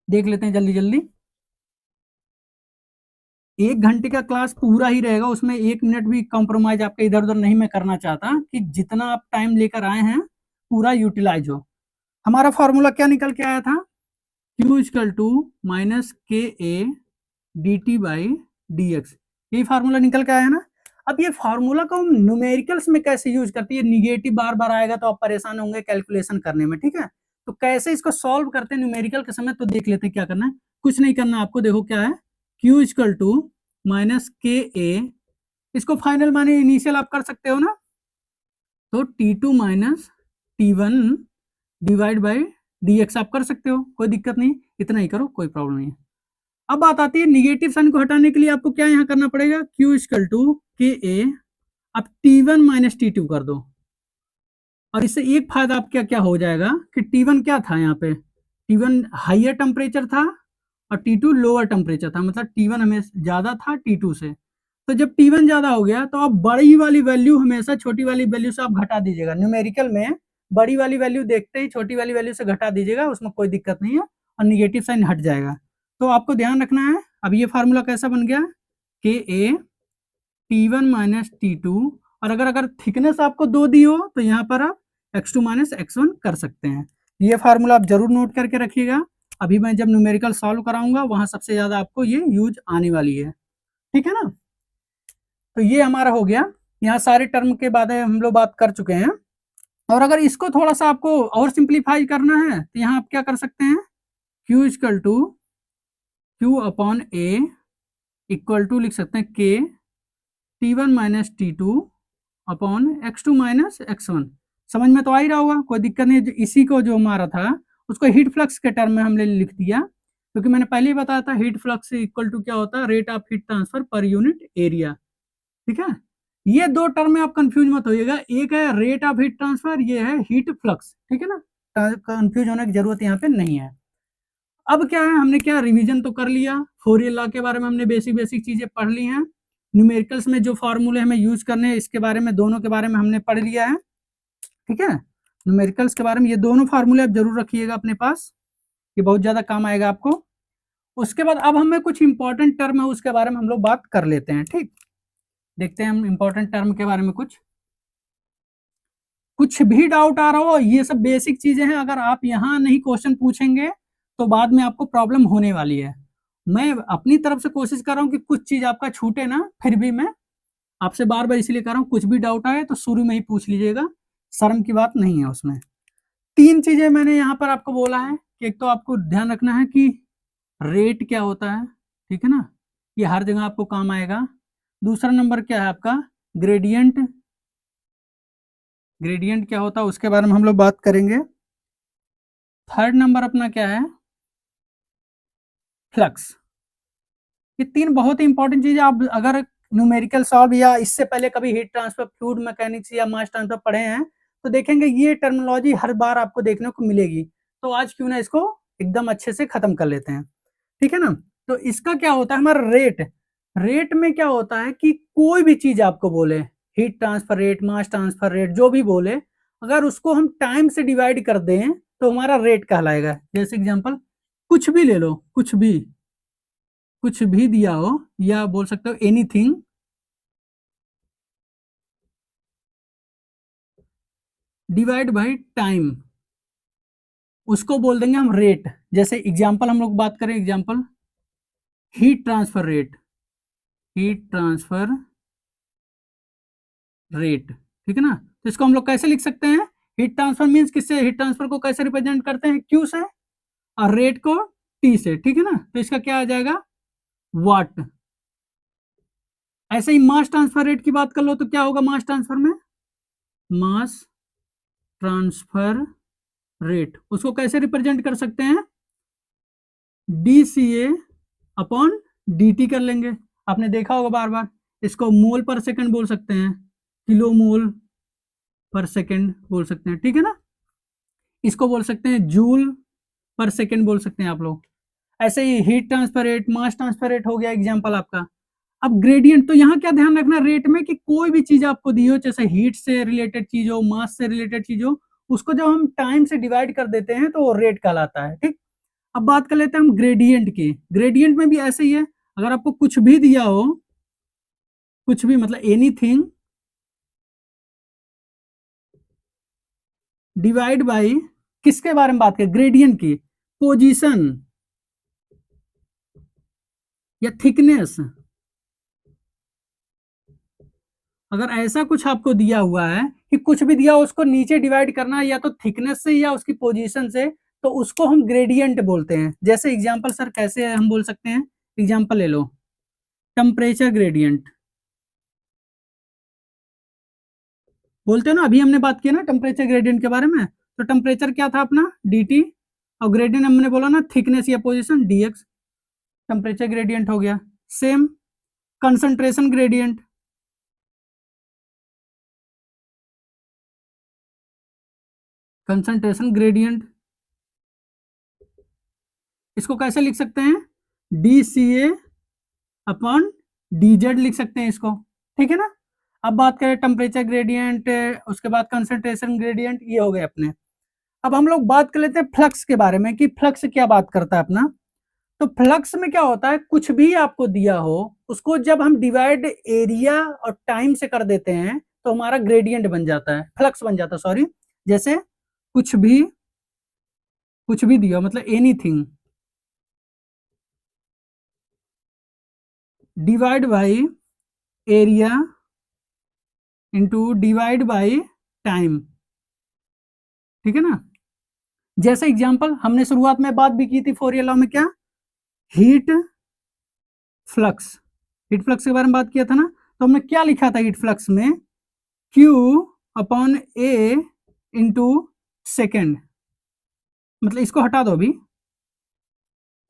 [SPEAKER 1] देख लेते हैं जल्दी जल्दी। 1 घंटे का क्लास पूरा ही रहेगा, उसमें 1 मिनट भी कॉम्प्रोमाइज आपका इधर उधर नहीं मैं करना चाहता, कि जितना आप टाइम लेकर आए हैं पूरा यूटिलाइज हो। हमारा फॉर्मूला क्या निकल के आया था, Q इक्वल टू माइनस के ए D T by D x, यही फार्मूला निकल के आया ना। अब ये फार्मूला को हम न्यूमेरिकल्स में कैसे यूज करते हैं, निगेटिव बार बार आएगा तो आप परेशान होंगे कैलकुलेशन करने में, ठीक है। तो कैसे इसको सॉल्व करते हैं न्यूमेरिकल के समय, तो देख लेते हैं क्या करना है। कुछ नहीं करना आपको, देखो क्या है, Q इक्वल टू माइनस के ए इसको फाइनल माने इनिशियल आप कर सकते हो ना, तो T2 minus T1 divide by dx आप कर सकते हो, कोई दिक्कत नहीं, इतना ही करो, कोई प्रॉब्लम नहीं है। अब बात आती है निगेटिव साइन को हटाने के लिए आपको क्या यहाँ करना पड़ेगा, Q इक्वल टू के ए, अब T1 माइनस T2 कर दो, और इससे एक फायदा आप क्या क्या हो जाएगा कि T1 क्या था, यहाँ पे T1 हाइयर टेम्परेचर था और T2 लोअर टेम्परेचर था, मतलब T1 हमेशा ज्यादा था T2 से। तो जब T1 ज्यादा हो गया तो आप बड़ी वाली वैल्यू हमेशा छोटी वाली वैल्यू से आप घटा दीजिएगा, न्यूमेरिकल में बड़ी वाली वैल्यू देखते ही छोटी वाली वैल्यू से घटा दीजिएगा, उसमें कोई दिक्कत नहीं है और निगेटिव साइन हट जाएगा। तो आपको ध्यान रखना है। अब ये फार्मूला कैसा बन गया, के ए T1 माइनस T2, और अगर थिकनेस आपको दो दी हो तो यहाँ पर आप x2 माइनस x1 कर सकते हैं। ये फार्मूला आप जरूर नोट करके रखिएगा, अभी मैं जब न्यूमेरिकल सॉल्व कराऊंगा वहां सबसे ज्यादा आपको ये यूज आने वाली है, ठीक है ना। तो ये हमारा हो गया, यहाँ सारे टर्म के बारे में हम लोग बात कर चुके हैं। और अगर इसको थोड़ा सा आपको और सिंप्लीफाई करना है तो यहाँ आप क्या कर सकते हैं, Q equal to Q upon A equal to लिख सकते हैं के T1 minus T2 upon x2 minus x1। समझ में तो आ ही रहा होगा, कोई दिक्कत नहीं। इसी को जो हमारा था उसको हीट फ्लक्स के टर्म में हमने लिख दिया, क्योंकि मैंने पहले ही बताया था हीट फ्लक्स इक्वल टू क्या होता है, rate of heat transfer per unit area, ठीक है। ये दो टर्म में आप कंफ्यूज मत होइएगा, एक है रेट ऑफ हीट ट्रांसफर, ये है हीट फ्लक्स, ठीक है ना, कंफ्यूज होने की जरूरत यहाँ पे नहीं है। अब क्या है, हमने क्या रिवीजन तो कर लिया, फोरियर लॉ के बारे में हमने बेसिक बेसिक चीजें पढ़ ली हैं, न्यूमेरिकल्स में जो फॉर्मूले हमें यूज करने हैं इसके बारे में, दोनों के बारे में हमने पढ़ लिया है, ठीक है। न्यूमेरिकल्स के बारे में ये दोनों फार्मूले आप जरूर रखिएगा अपने पास, ये बहुत ज्यादा काम आएगा आपको। उसके बाद अब हमें कुछ इंपॉर्टेंट टर्म है उसके बारे में हम लोग बात कर लेते हैं, ठीक। देखते हैं हम इंपॉर्टेंट टर्म के बारे में, कुछ भी डाउट आ रहा हो, ये सब बेसिक चीजें हैं, अगर आप यहाँ नहीं क्वेश्चन पूछेंगे तो बाद में आपको प्रॉब्लम होने वाली है। मैं अपनी तरफ से कोशिश कर रहा हूँ कि कुछ चीज आपका छूटे ना, फिर भी मैं आपसे बार बार इसलिए कर रहा हूँ, कुछ भी डाउट आए तो शुरू में ही पूछ लीजिएगा, शर्म की बात नहीं है उसमें। तीन चीजें मैंने यहाँ पर आपको बोला है कि एक तो आपको ध्यान रखना है कि रेट क्या होता है, ठीक है ना, ये हर जगह आपको काम आएगा। दूसरा नंबर क्या है आपका, ग्रेडियंट, ग्रेडियंट क्या होता है उसके बारे में हम लोग बात करेंगे। थर्ड नंबर अपना क्या है, फ्लक्स। ये तीन बहुत ही इंपॉर्टेंट चीज है। आप अगर न्यूमेरिकल सॉल्व या इससे पहले कभी हीट ट्रांसफर, फ्लूइड मैकेनिक्स या मास ट्रांसफर पढ़े हैं तो देखेंगे ये टर्मिनोलॉजी हर बार आपको देखने को मिलेगी। तो आज क्यों ना इसको एकदम अच्छे से खत्म कर लेते हैं, ठीक है ना। तो इसका क्या होता है, हमारा रेट, रेट में क्या होता है कि कोई भी चीज आपको बोले, heat transfer rate, mass transfer rate, जो भी बोले, अगर उसको हम टाइम से डिवाइड कर दें तो हमारा रेट कहलाएगा। जैसे एग्जांपल कुछ भी ले लो, कुछ भी दिया हो, या बोल सकते हो एनीथिंग डिवाइड बाय टाइम, उसको बोल देंगे हम रेट। जैसे एग्जांपल हम लोग बात करें, example heat transfer rate, heat transfer rate, ठीक है ना। तो इसको हम लोग कैसे लिख सकते हैं, हीट ट्रांसफर मींस किससे, हीट ट्रांसफर को कैसे रिप्रेजेंट करते हैं, क्यू से, और रेट को टी से, ठीक है ना। तो इसका क्या आ जाएगा, वाट। ऐसे ही मास ट्रांसफर रेट की बात कर लो तो क्या होगा मास ट्रांसफर में, मास ट्रांसफर रेट, उसको कैसे रिप्रेजेंट कर सकते हैं, डी सी ए अपॉन डी टी कर लेंगे। आपने देखा होगा बार बार, इसको मोल पर सेकंड बोल सकते हैं, किलो मोल पर सेकंड बोल सकते हैं, ठीक है ना। इसको बोल सकते हैं जूल पर सेकंड बोल सकते हैं आप लोग। ऐसे ही heat transfer rate, mass transfer rate हो गया एग्जांपल आपका। अब ग्रेडियंट, तो यहाँ क्या ध्यान रखना रेट में कि कोई भी चीज आपको दी हो, जैसे हीट से रिलेटेड चीज हो, मास से रिलेटेड चीज हो, उसको जब हम टाइम से डिवाइड कर देते हैं तो वो रेट कहलाता है, ठीक। अब बात कर लेते हैं हम ग्रेडियंट की। ग्रेडियंट में भी ऐसे ही है, अगर आपको कुछ भी दिया हो, कुछ भी मतलब एनीथिंग डिवाइड बाई, किसके बारे में बात करें, ग्रेडियंट की, पोजीशन या थिकनेस। अगर ऐसा कुछ आपको दिया हुआ है कि कुछ भी दिया उसको नीचे डिवाइड करना है या तो थिकनेस से या उसकी पोजीशन से, तो उसको हम ग्रेडियंट बोलते हैं। जैसे एग्जांपल सर कैसे हम बोल सकते हैं, एग्जांपल ले लो, टेम्परेचर ग्रेडियंट, बोलते हो ना, अभी हमने बात की ना टेम्परेचर ग्रेडियंट के बारे में, तो टेम्परेचर क्या था अपना dt, और ग्रेडियंट हमने बोला ना थिकनेस या पोजीशन dx, टेम्परेचर ग्रेडियंट हो गया। Same concentration gradient, concentration gradient इसको कैसे लिख सकते हैं, dCA अपॉन dz लिख सकते हैं इसको, ठीक है ना। अब बात करें टेम्परेचर ग्रेडियंट, उसके बाद कंसंट्रेशन ग्रेडियंट, ये हो गए अपने। अब हम लोग बात कर लेते हैं फ्लक्स के बारे में कि फ्लक्स क्या बात करता है अपना। तो फ्लक्स में क्या होता है, कुछ भी आपको दिया हो उसको जब हम डिवाइड एरिया और टाइम से कर देते हैं तो हमारा ग्रेडियंट बन जाता है, फ्लक्स बन जाता है, सॉरी। जैसे कुछ भी दिया मतलब anything divide by area into divide by time, ठीक है ना। जैसे एग्जांपल हमने शुरुआत में बात भी की थी फोरियर लॉ में, क्या हीट फ्लक्स, हीट फ्लक्स के बारे में बात किया था ना। तो हमने क्या लिखा था हीट फ्लक्स में, Q upon A into second, मतलब इसको हटा दो अभी,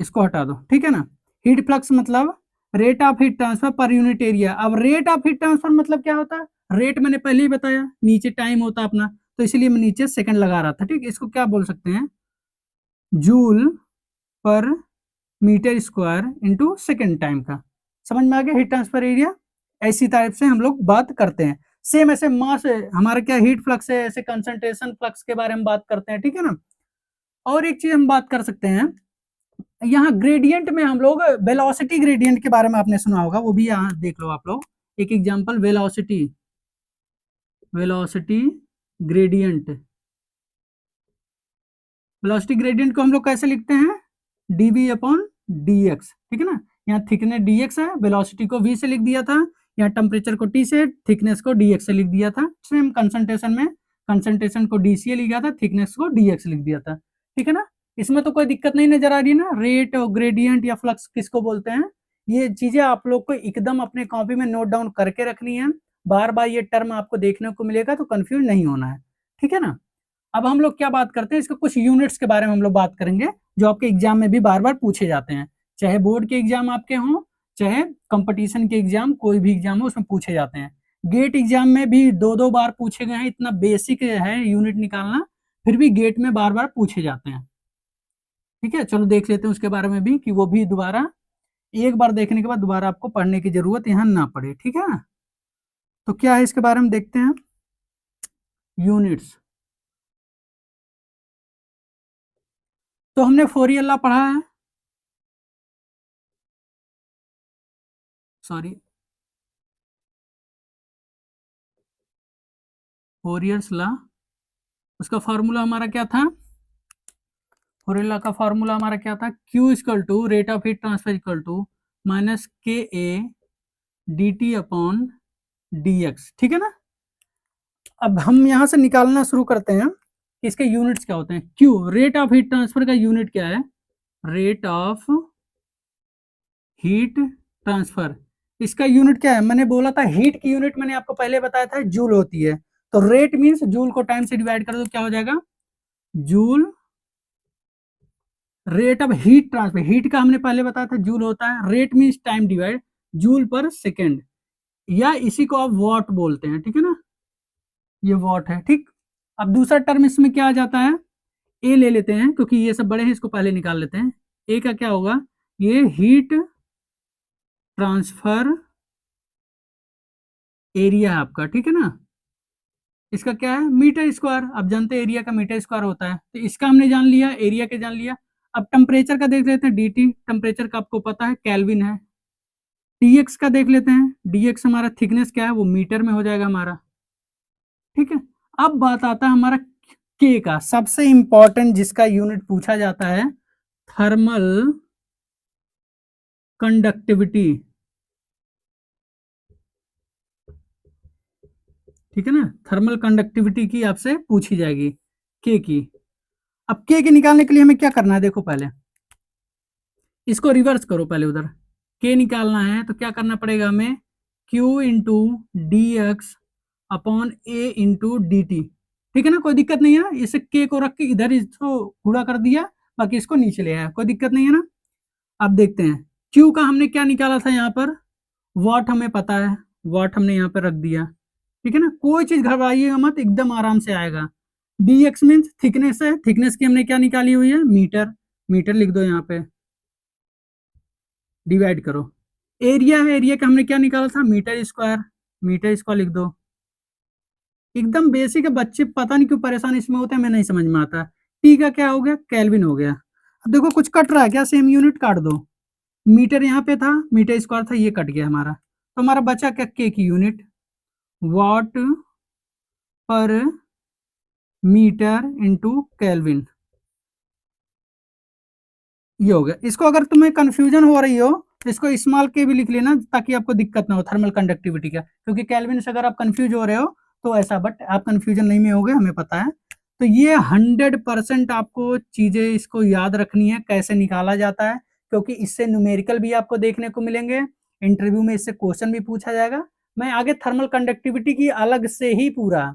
[SPEAKER 1] इसको हटा दो, ठीक है ना। हीट फ्लक्स मतलब rate of heat transfer per unit area. अब रेट ऑफ हीट ट्रांसफर मतलब क्या होता है, रेट मैंने पहले ही बताया, नीचे टाइम होता है अपना, तो इसलिए मैं नीचे सेकंड लगा रहा था, ठीक। इसको क्या बोल सकते हैं, joule per metre square into second time का। समझ में आ गया हीट ट्रांसफर एरिया, ऐसी टाइप से हम लोग बात करते हैं। सेम ऐसे मास हमारा क्या हीट फ्लक्स है, ऐसे कंसंट्रेशन फ्लक्स के बारे में बात करते हैं, ठीक है ना। और एक चीज हम बात कर सकते हैं, यहाँ ग्रेडियंट में हम लोग वेलोसिटी ग्रेडियंट के बारे में आपने सुना होगा, वो भी यहाँ देख लो आप लोग। एक example velocity, velocity gradient, velocity gradient को हम लोग कैसे लिखते हैं, dv अपॉन dx, ठीक है ना। यहाँ थिकनेस dx है, वेलोसिटी को v से लिख दिया था, यहाँ टेम्परेचर को t से, थिकनेस को dx से लिख दिया था। सेम कंसंट्रेशन में कंसंट्रेशन को dCA लिखा था, थिकनेस को dx लिख दिया था, ठीक है ना। इसमें तो कोई दिक्कत नहीं नजर आ रही है ना, रेट और ग्रेडियंट या फ्लक्स किसको बोलते हैं, ये चीजें आप लोग को एकदम अपने कॉपी में नोट डाउन करके रखनी है, बार बार ये टर्म आपको देखने को मिलेगा तो कंफ्यूज नहीं होना है, ठीक है ना। अब हम लोग क्या बात करते हैं, इसके कुछ यूनिट्स के बारे में हम लोग बात करेंगे जो आपके एग्जाम में भी बार बार पूछे जाते हैं, चाहे बोर्ड के एग्जाम आपके हों, चाहे कंपटीशन के एग्जाम, कोई भी एग्जाम हो उसमें पूछे जाते हैं। गेट एग्जाम में भी दो दो बार पूछे गए हैं, इतना बेसिक है यूनिट निकालना, फिर भी गेट में बार बार पूछे जाते हैं, ठीक है। चलो देख लेते हैं उसके बारे में भी, कि वो भी दोबारा एक बार देखने के बाद दोबारा आपको पढ़ने की जरूरत यहाँ ना पड़े, ठीक है। तो क्या है इसके बारे में देखते हैं, यूनिट्स। तो हमने फोरियर लॉ पढ़ा है, सॉरी फोरियर्स लॉ, उसका फॉर्मूला हमारा क्या था, फोरियर लॉ का फॉर्मूला हमारा क्या था, Q equal to rate of heat transfer equal to minus KA dt upon dx, ठीक है ना। अब हम यहां से निकालना शुरू करते हैं कि इसके यूनिट्स क्या होते हैं। Q rate of heat transfer का यूनिट क्या है, रेट ऑफ हीट ट्रांसफर, इसका यूनिट क्या है, मैंने बोला था हीट की यूनिट मैंने आपको पहले बताया था जूल होती है, तो रेट मीन्स जूल को टाइम से डिवाइड कर दो, क्या हो जाएगा, joule rate of heat transfer, heat का हमने पहले बताया था जूल होता है, rate means time divide joule पर सेकेंड, या इसी को आप वॉट बोलते हैं, ठीक है ना, ये वॉट है, ठीक। अब दूसरा टर्म इसमें क्या आ जाता है, ए ले लेते हैं क्योंकि ये सब बड़े हैं, इसको पहले निकाल लेते हैं। ए का क्या होगा, ये हीट ट्रांसफर एरिया है आपका, ठीक है ना। इसका क्या है, मीटर स्क्वायर, आप जानते हैं एरिया का मीटर स्क्वायर होता है, तो इसका हमने जान लिया, एरिया के जान लिया। अब टेम्परेचर का देख लेते हैं, dt टेम्परेचर का आपको पता है केल्विन है। dx का देख लेते हैं, dx हमारा थिकनेस क्या है, वो मीटर में हो जाएगा हमारा, ठीक है। अब बात आता है हमारा k का, सबसे इंपॉर्टेंट जिसका यूनिट पूछा जाता है, थर्मल कंडक्टिविटी, ठीक है ना, थर्मल कंडक्टिविटी की आपसे पूछी जाएगी k की। अब k की निकालने के लिए हमें क्या करना है, देखो पहले इसको रिवर्स करो, पहले उधर k निकालना है तो क्या करना पड़ेगा हमें, q into d x upon a into d t, ठीक है ना, कोई दिक्कत नहीं है। इसे के को रख के इधर इसको गुणा कर दिया, बाकी इसको नीचे ले आया, कोई दिक्कत नहीं है ना। अब देखते हैं क्यू का हमने क्या निकाला था, यहाँ पर वॉट हमें पता है, वॉट हमने यहाँ पर रख दिया, ठीक है ना, कोई चीज घबराइएगा मत, एकदम आराम से आएगा। डी एक्स मीन्स थिकनेस है, थिकनेस की हमने क्या निकाली हुई है, मीटर, मीटर लिख दो यहाँ पे, डिवाइड करो। एरिया है, एरिया का हमने क्या निकाला था, मीटर स्क्वायर, मीटर स्क्वायर लिख दो। एकदम बेसिक है, बच्चे पता नहीं क्यों परेशान इसमें होते हैं, मैं नहीं समझ में आता। टी का क्या हो गया, केल्विन हो गया। अब देखो कुछ कट रहा है क्या, सेम यूनिट काट दो। मीटर यहाँ पे था, मीटर स्क्वायर था, ये कट गया हमारा, तो हमारा बचा क्या, के की यूनिट, वॉट पर मीटर इंटू केल्विन, ये हो गया। इसको अगर तुम्हें कंफ्यूजन हो रही हो तो इसको स्मॉल के भी लिख लेना, ताकि आपको दिक्कत ना हो थर्मल कंडक्टिविटी का, क्योंकि केल्विन से अगर आप कंफ्यूज हो रहे हो तो ऐसा, बट आप कंफ्यूजन नहीं में होगे, हमें पता है। तो ये 100% आपको चीजें इसको याद रखनी है, कैसे निकाला जाता है, क्योंकि इससे न्यूमेरिकल भी आपको देखने को मिलेंगे, इंटरव्यू में इससे क्वेश्चन भी पूछा जाएगा। मैं आगे थर्मल कंडक्टिविटी की अलग से ही पूरा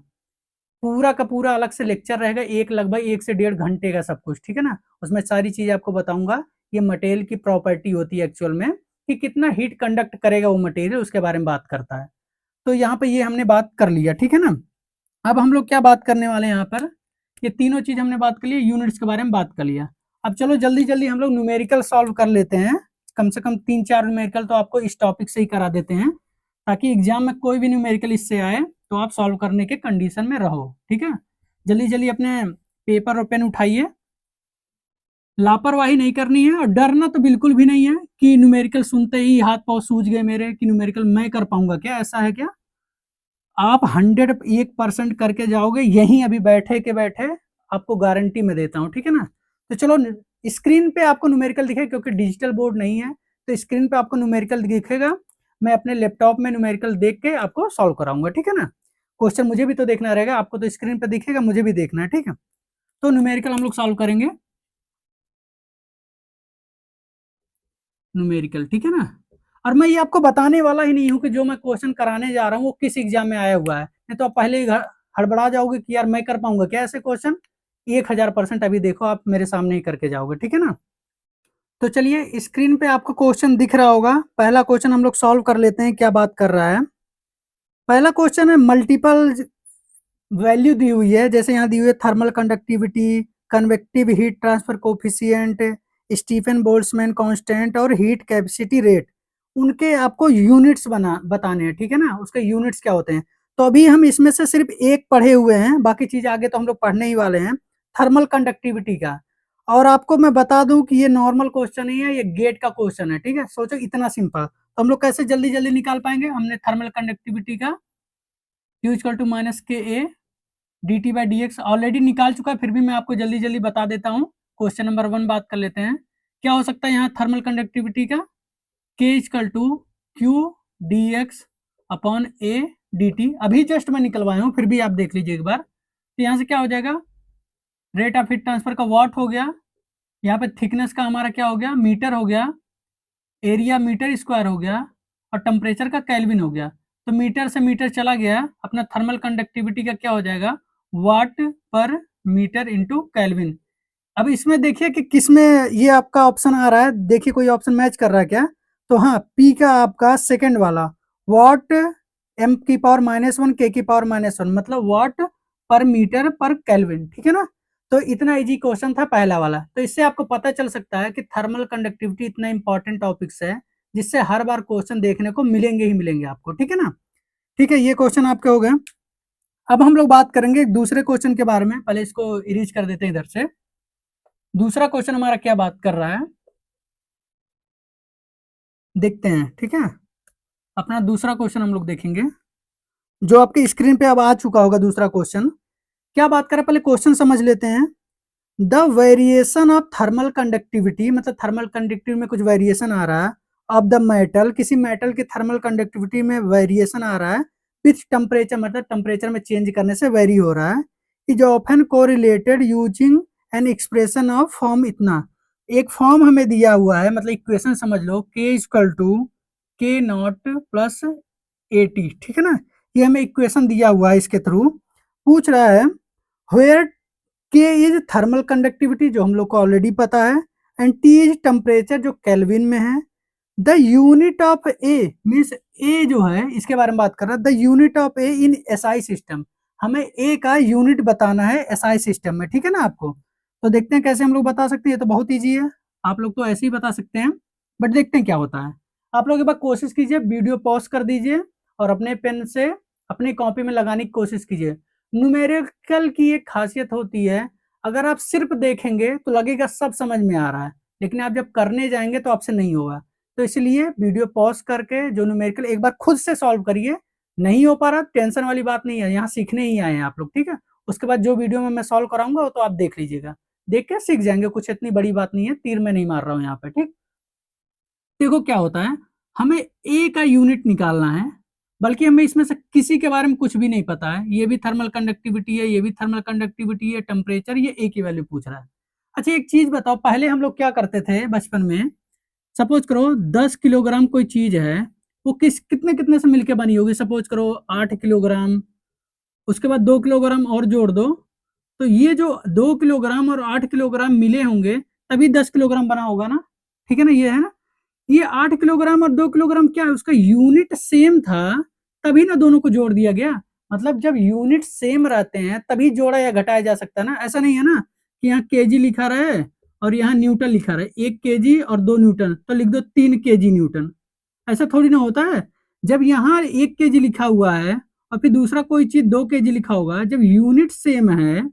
[SPEAKER 1] पूरा का पूरा अलग से लेक्चर रहेगा, एक लगभग 1 से 1.5 घंटे का सब कुछ, ठीक है ना, उसमें सारी चीज आपको बताऊंगा। ये मटेरियल की प्रॉपर्टी होती है एक्चुअल में, कि कितना हीट कंडक्ट करेगा वो मटेरियल, उसके बारे में बात करता है। तो यहाँ पे ये हमने बात कर लिया, ठीक है ना। अब हम लोग क्या बात करने वाले हैं यहाँ पर, ये तीनों चीज हमने बात कर लिया, यूनिट्स के बारे में बात कर लिया। अब चलो जल्दी जल्दी हम लोग न्यूमेरिकल सॉल्व कर लेते हैं, कम से कम 3-4 न्यूमेरिकल तो आपको इस टॉपिक से ही करा देते हैं, ताकि एग्जाम में कोई भी न्यूमेरिकल इससे आए तो आप सॉल्व करने के कंडीशन में रहो, ठीक है। जल्दी जल्दी अपने पेपर और पेन उठाइए, लापरवाही नहीं करनी है, और डरना तो बिल्कुल भी नहीं है कि न्यूमेरिकल सुनते ही हाथ पांव सूज गए मेरे, कि न्यूमेरिकल मैं कर पाऊंगा क्या, ऐसा है क्या। आप 101% करके जाओगे, यहीं अभी बैठे के बैठे, आपको गारंटी में देता हूँ, ठीक है ना। तो चलो स्क्रीन पे आपको न्यूमेरिकल दिखे, क्योंकि डिजिटल बोर्ड नहीं है, तो स्क्रीन पे आपको न्यूमेरिकल दिखेगा, मैं अपने लैपटॉप में न्यूमेरिकल देख के आपको सॉल्व कराऊंगा, ठीक है ना। क्वेश्चन मुझे भी तो देखना रहेगा, आपको तो स्क्रीन पे दिखेगा, मुझे भी देखना है, ठीक है। तो न्यूमेरिकल हम लोग सॉल्व करेंगे, न्यूमेरिकल, ठीक है ना। और मैं ये आपको बताने वाला ही नहीं हूँ कि जो मैं क्वेश्चन कराने जा रहा हूँ वो किस एग्जाम में आया हुआ है, नहीं तो आप पहले ही हड़बड़ा जाओगे कि यार मैं कर पाऊंगा क्या ऐसे क्वेश्चन। 1000% अभी देखो, आप मेरे सामने ही करके जाओगे, ठीक है ना। तो चलिए स्क्रीन पे आपको क्वेश्चन दिख रहा होगा, पहला क्वेश्चन हम लोग सॉल्व कर लेते हैं, क्या बात कर रहा है। पहला क्वेश्चन है, मल्टीपल वैल्यू दी हुई है, जैसे यहाँ दी हुई है thermal conductivity, convective heat transfer coefficient, Stefan Boltzmann constant और हीट कैपेसिटी रेट, उनके आपको यूनिट्स बताने हैं, ठीक है ना, उसके यूनिट्स क्या होते हैं। तो अभी हम इसमें से सिर्फ एक पढ़े हुए हैं, बाकी चीज आगे तो हम लोग पढ़ने ही वाले हैं, थर्मल कंडक्टिविटी का। और आपको मैं बता दूं कि ये नॉर्मल क्वेश्चन ही है, ये गेट का क्वेश्चन है, ठीक है, सोचो इतना सिंपल, तो हम लोग कैसे जल्दी जल्दी निकाल पाएंगे। हमने थर्मल कंडक्टिविटी का Q इक्वल टू माइनस के ए D T by D x already निकाल चुका है, फिर भी मैं आपको जल्दी जल्दी बता देता हूँ। क्वेश्चन नंबर 1 बात कर लेते हैं, क्या हो सकता है यहाँ थर्मल कंडक्टिविटी का, K equal to Q D x upon A D T, अभी जस्ट मैं निकलवाया हूँ, फिर भी आप देख लीजिए एक बार। तो यहाँ से क्या हो जाएगा, रेट ऑफ हीट ट्रांसफर का वॉट हो गया, यहाँ पे थिकनेस का हमारा क्या हो गया, मीटर हो गया, एरिया मीटर स्क्वायर हो गया, और टेम्परेचर का केल्विन हो गया। तो मीटर से मीटर चला गया, अपना थर्मल कंडक्टिविटी का क्या हो जाएगा, वाट पर मीटर इंटू केल्विन। अब इसमें देखिए कि किसमें ये आपका ऑप्शन आ रहा है, देखिए कोई ऑप्शन मैच कर रहा है क्या। तो हाँ, पी का आपका सेकंड वाला, वॉट एम की पावर -1 के की पावर -1, मतलब वॉट पर मीटर पर केल्विन, ठीक है ना। तो इतना इजी क्वेश्चन था पहला वाला, तो इससे आपको पता चल सकता है कि थर्मल कंडक्टिविटी इतना इंपॉर्टेंट टॉपिक्स है, जिससे हर बार क्वेश्चन देखने को मिलेंगे ही मिलेंगे आपको, ठीक है ना। ठीक है, ये क्वेश्चन आपके हो गए। अब हम लोग बात करेंगे एक दूसरे क्वेश्चन के बारे में, पहले इसको इरेज कर देते हैं इधर से। दूसरा क्वेश्चन हमारा क्या बात कर रहा है, देखते हैं, ठीक है। अपना दूसरा क्वेश्चन हम लोग देखेंगे, जो आपके स्क्रीन पे अब आ चुका होगा दूसरा क्वेश्चन। क्या बात कर रहा है, पहले क्वेश्चन समझ लेते हैं। The variation of thermal conductivity, मतलब थर्मल कंडक्टिविटी में कुछ वेरिएशन आ रहा है, ऑफ द मेटल, किसी मेटल की थर्मल कंडक्टिविटी में वेरिएशन आ रहा है, विथ टेम्परेचर, मतलब टेम्परेचर में चेंज करने से वेरी हो रहा है, is often correlated using an expression of form इतना। एक फॉर्म हमें दिया हुआ है, मतलब इक्वेशन समझ लो, के इक्वल टू के नॉट प्लस ए टी, ठीक है ना। कि हमें इक्वेशन दिया हुआ है, इसके थ्रू पूछ रहा है वेयर के इज थर्मल कंडक्टिविटी, जो हम लोग को ऑलरेडी पता है, एंड टी इज टेम्परेचर, जो केल्विन में है। The unit of a means a जो है, इसके बारे में बात कर रहा है, the unit of a in SI system, हमें ए का यूनिट बताना है एसआई सिस्टम में, ठीक है ना आपको। तो देखते हैं कैसे हम लोग बता सकते हैं, ये तो बहुत ईजी है, आप लोग तो ऐसे ही बता सकते हैं, बट देखते हैं क्या होता है। आप लोग एक बार कोशिश कीजिए, वीडियो पॉज कर दीजिए और अपने पेन से अपनी कॉपी में लगाने की कोशिश कीजिए। न्यूमेरिकल की एक खासियत होती है, अगर आप सिर्फ देखेंगे तो लगेगा सब समझ में आ रहा है, लेकिन आप जब करने जाएंगे तो आपसे नहीं होगा। तो इसलिए वीडियो पॉज करके जो न्यूमेरिकल एक बार खुद से सॉल्व करिए। नहीं हो पा रहा, टेंशन वाली बात नहीं है, यहाँ सीखने ही आए हैं आप लोग, ठीक है। उसके बाद जो वीडियो में मैं सॉल्व कराऊंगा वो तो आप देख लीजिएगा, देख के सीख जाएंगे, कुछ इतनी बड़ी बात नहीं है, तीर में नहीं मार रहा हूँ यहाँ पे, ठीक। देखो क्या होता है, हमें ए का यूनिट निकालना है, बल्कि हमें इसमें से किसी के बारे में कुछ भी नहीं पता है, ये भी थर्मल कंडक्टिविटी है, ये भी थर्मल कंडक्टिविटी है, टेम्परेचर, ये ए की वैल्यू पूछ रहा है। अच्छा एक चीज बताओ, पहले हम लोग क्या करते थे बचपन में, सपोज करो 10 किलोग्राम कोई चीज है, वो कितने कितने से मिलके बनी होगी, सपोज करो 8 किलोग्राम, उसके बाद 2 किलोग्राम और जोड़ दो, तो ये जो 2 किलोग्राम और 8 किलोग्राम मिले होंगे तभी 10 किलोग्राम बना होगा ना, ठीक है ना, ये है ना। ये 8 किलोग्राम और 2 किलोग्राम क्या है, उसका यूनिट सेम था, तभी ना दोनों को जोड़ दिया गया। मतलब जब यूनिट सेम रहते हैं तभी जोड़ा या घटाया जा सकता है ना, ऐसा नहीं है ना कि यहाँ केजी लिखा रहे और यहाँ न्यूटन लिखा रहे, 1 केजी और 2 न्यूटन तो लिख दो 3 केजी न्यूटन, ऐसा थोड़ी ना होता है। जब यहाँ 1 केजी लिखा हुआ है और फिर दूसरा कोई चीज 2 केजी लिखा होगा, जब यूनिट सेम है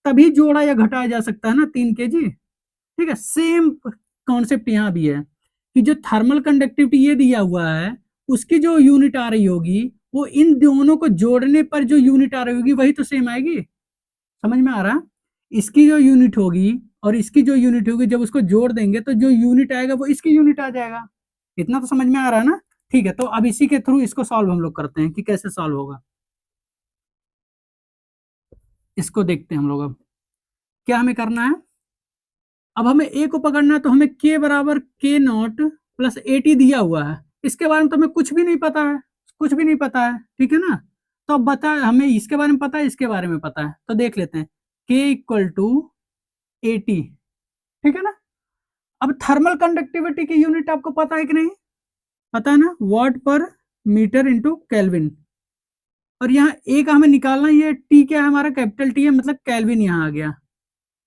[SPEAKER 1] तभी जोड़ा या घटाया जा सकता है ना 3 केजी, ठीक है। सेम कॉन्सेप्ट यहाँ भी है कि जो थर्मल कंडक्टिविटी ये दिया हुआ है, उसकी जो यूनिट आ रही होगी वो इन दोनों को जोड़ने पर जो यूनिट आ रही होगी वही तो सेम आएगी, समझ में आ रहा। इसकी जो यूनिट होगी और इसकी जो यूनिट होगी, जब उसको जोड़ देंगे तो जो यूनिट आएगा वो इसकी यूनिट आ जाएगा। इतना तो समझ में आ रहा है ना, ठीक है। तो अब इसी के थ्रू इसको सॉल्व हम लोग करते हैं कि कैसे सॉल्व होगा, इसको देखते हैं हम लोग। अब क्या हमें करना है, अब हमें ए को पकड़ना है, तो हमें के बराबर के नॉट प्लस एटी दिया हुआ है, इसके बारे में तो हमें कुछ भी नहीं पता है, कुछ भी नहीं पता है, ठीक है ना। तो अब बता, हमें इसके बारे में पता है, इसके बारे में पता है, तो देख लेते हैं। के इक्वल टू 80, ठीक है ना। अब थर्मल कंडक्टिविटी की यूनिट आपको पता है कि नहीं, पता है ना, वाट पर मीटर इंटू केल्विन। और यहाँ ए का हमें निकालना, ये टी क्या है हमारा, कैपिटल टी है, मतलब केल्विन यहाँ आ गया।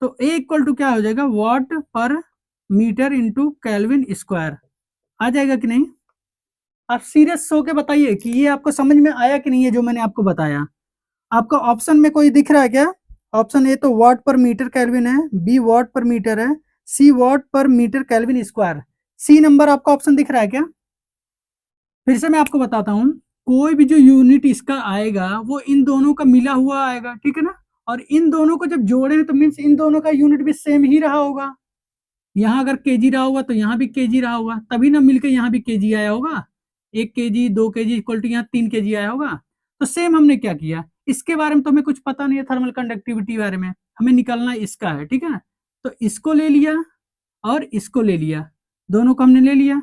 [SPEAKER 1] तो ए इक्वल टू क्या हो जाएगा, वाट per metre into kelvin square, आ जाएगा कि नहीं। आप सीरियस होके बताइए कि ये आपको समझ में आया कि नहीं है जो मैंने आपको बताया। आपका ऑप्शन में कोई दिख रहा है क्या, ऑप्शन ए तो वाट पर मीटर केल्विन है, बी वाट पर मीटर है, C watt per metre kelvin square, C number आपका ऑप्शन दिख रहा है क्या। फिर से मैं आपको बताता हूँ, कोई भी जो यूनिट इसका आएगा वो इन दोनों का मिला हुआ आएगा, ठीक है ना। और इन दोनों को जब जोड़े तो मीन्स इन दोनों का यूनिट भी सेम ही रहा होगा। यहाँ अगर केजी रहा होगा तो यहाँ भी केजी रहा होगा, तभी ना मिलकर यहाँ भी केजी आया होगा। 1 केजी 2 केजी इक्वल टू यहाँ 3 केजी आया होगा। तो सेम हमने क्या किया, इसके बारे में तो हमें कुछ पता नहीं है, थर्मल कंडक्टिविटी बारे में हमें निकालना इसका है, ठीक है ना। तो इसको ले लिया और इसको ले लिया, दोनों को हमने ले लिया।